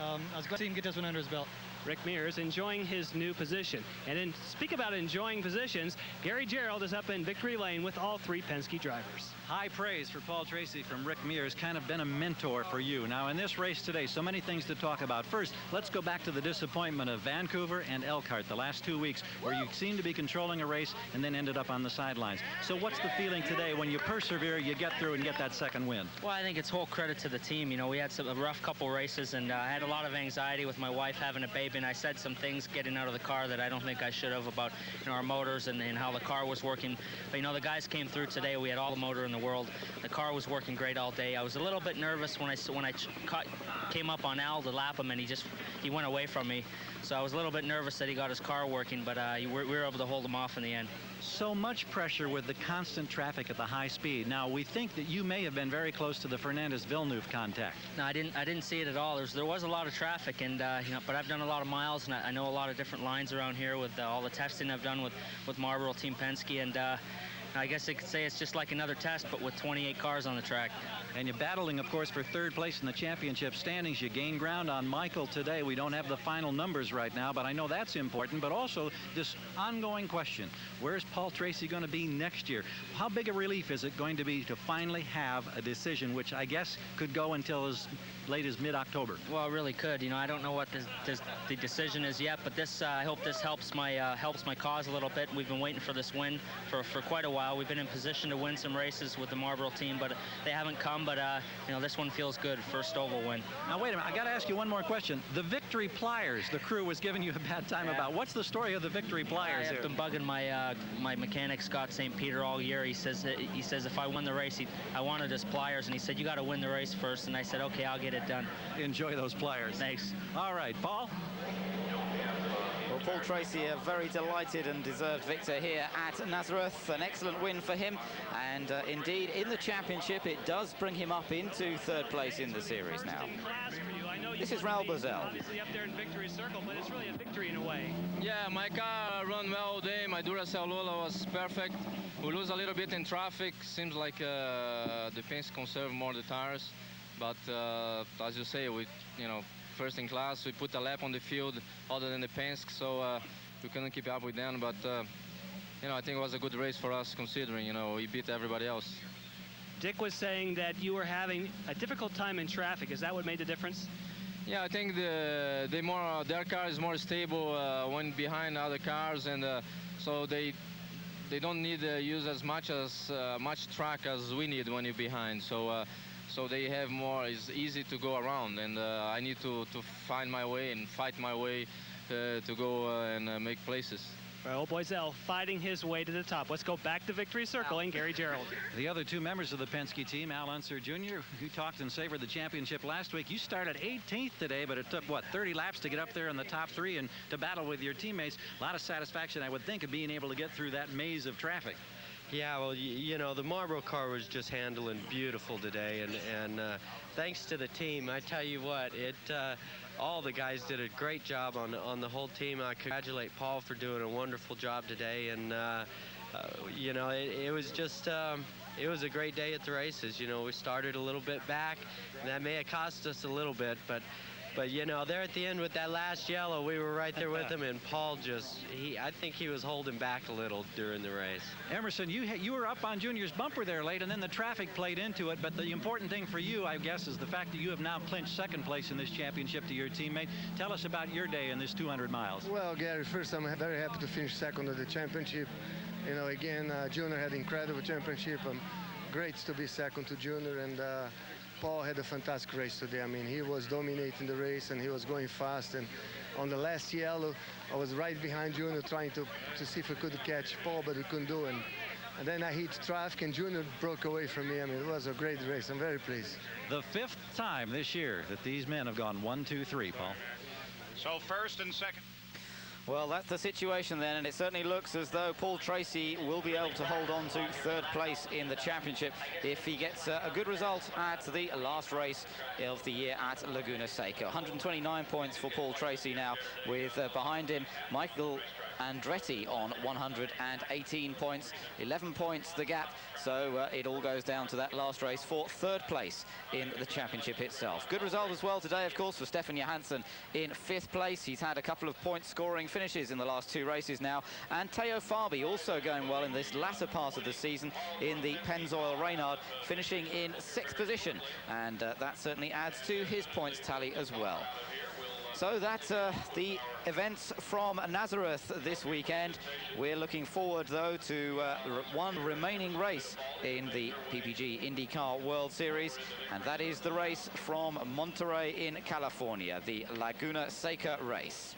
I was glad to see him get this one under his belt. Rick Mears enjoying his new position. And then speak about enjoying positions, Gary Gerould is up in victory lane with all 3 Penske drivers. High praise for Paul Tracy from Rick Mears, kind of been a mentor for you. Now in this race today, so many things to talk about. First, let's go back to the disappointment of Vancouver and Elkhart the last 2 weeks, where you seemed to be controlling a race and then ended up on the sidelines. So what's the feeling today when you persevere, you get through and get that 2nd win? Well, I think it's whole credit to the team. You know, we had a rough couple races, and I had a lot of anxiety with my wife having a baby, and I said some things getting out of the car that I don't think I should have about, you know, our motors and how the car was working. But, you know, the guys came through today. We had all the motor in the world. The car was working great all day. I was a little bit nervous when I came up on Al to lap him, and he went away from me. So I was a little bit nervous that he got his car working, but we were able to hold him off in the end. So much pressure with the constant traffic at the high speed. Now, we think that you may have been very close to the Fernandez-Villeneuve contact. No, I didn't see it at all. There was a lot of traffic, and you know, but I've done a lot of miles, and I know a lot of different lines around here with all the testing I've done with Marlboro Team Penske, and I guess I could say it's just like another test, but with 28 cars on the track. And you're battling, of course, for 3rd place in the championship standings. You gained ground on Michael today. We don't have the final numbers right now, but I know that's important. But also this ongoing question, where's Paul Tracy going to be next year? How big a relief is it going to be to finally have a decision, which I guess could go until as late as mid-October? Well, it really could. You know, I don't know what the decision is yet, but this I hope this helps my cause a little bit. We've been waiting for this win for quite a while. We've been in position to win some races with the Marlboro team, but they haven't come. But you know, this one feels good. First oval win. Now wait a minute. I got to ask you one more question. The Victory Pliers, the crew was giving you a bad time about. What's the story of the Victory Pliers? I've been bugging my mechanic Scott St. Peter all year. He says if I won the race, I wanted his pliers, and he said you got to win the race first. And I said okay, I'll get it done. Enjoy those pliers. Thanks. All right, Paul. Well, Paul Tracy, a very delighted and deserved victor here at Nazareth. An excellent win for him, and indeed in the championship it does bring him up into third place in the series now. This is Raul Boesel. Obviously up there in victory circle, but it's really a victory in a way. Yeah, my car ran well all day. My Duracell Lola was perfect. We lose a little bit in traffic. Seems like the Penske conserve more the tires, but as you say, we first in class. We put a lap on the field other than the Penske, so we couldn't keep up with them. But I think it was a good race for us, considering we beat everybody else. Dick was saying that you were having a difficult time in traffic. Is that what made the difference? Yeah, I think their car is more stable when behind other cars, and so they don't need to use as much track as we need when you're behind. So they have more. It's easy to go around, and I need to find my way and fight my way to go and make places. Raul Boesel fighting his way to the top. Let's go back to victory circle and Gary Gerald. The other two members of the Penske team, Al Unser Jr., who talked and savored the championship last week. You started 18th today, but it took, what, 30 laps to get up there in the top three and to battle with your teammates. A lot of satisfaction, I would think, of being able to get through that maze of traffic. Yeah, well, the Marlboro car was just handling beautiful today, and thanks to the team, I tell you what, all the guys did a great job on the whole team. I congratulate Paul for doing a wonderful job today, and it was just it was a great day at the races. We started a little bit back, and that may have cost us a little bit, but there at the end with that last yellow, we were right there with him, and Paul I think he was holding back a little during the race. Emerson, you were up on Junior's bumper there late, and then the traffic played into it, but the important thing for you, I guess, is the fact that you have now clinched second place in this championship to your teammate. Tell us about your day in this 200 miles. Well, Gary, first, I'm very happy to finish second of the championship. Again, Junior had an incredible championship. Great to be second to Junior, and Paul had a fantastic race today. I mean, he was dominating the race, and he was going fast. And on the last yellow, I was right behind Junior trying to see if we could catch Paul, but we couldn't do it. And then I hit traffic, and Junior broke away from me. I mean, it was a great race. I'm very pleased. The 5th time this year that these men have gone 1, 2, 3, Paul. So first and second. Well, that's the situation then, and it certainly looks as though Paul Tracy will be able to hold on to third place in the championship if he gets a good result at the last race of the year at Laguna Seca. 129 points for Paul Tracy now, with behind him Michael Andretti on 118 points, 11 points the gap. So it all goes down to that last race for third place in the championship itself. Good result as well today, of course, for Stefan Johansson in 5th place. He's had a couple of point scoring finishes in the last 2 races now. And Teo Fabi also going well in this latter part of the season in the Pennzoil Reynard, finishing in 6th position. And that certainly adds to his points tally as well. So that's the events from Nazareth this weekend. We're looking forward, though, to one remaining race in the PPG IndyCar World Series, and that is the race from Monterey in California, the Laguna Seca race.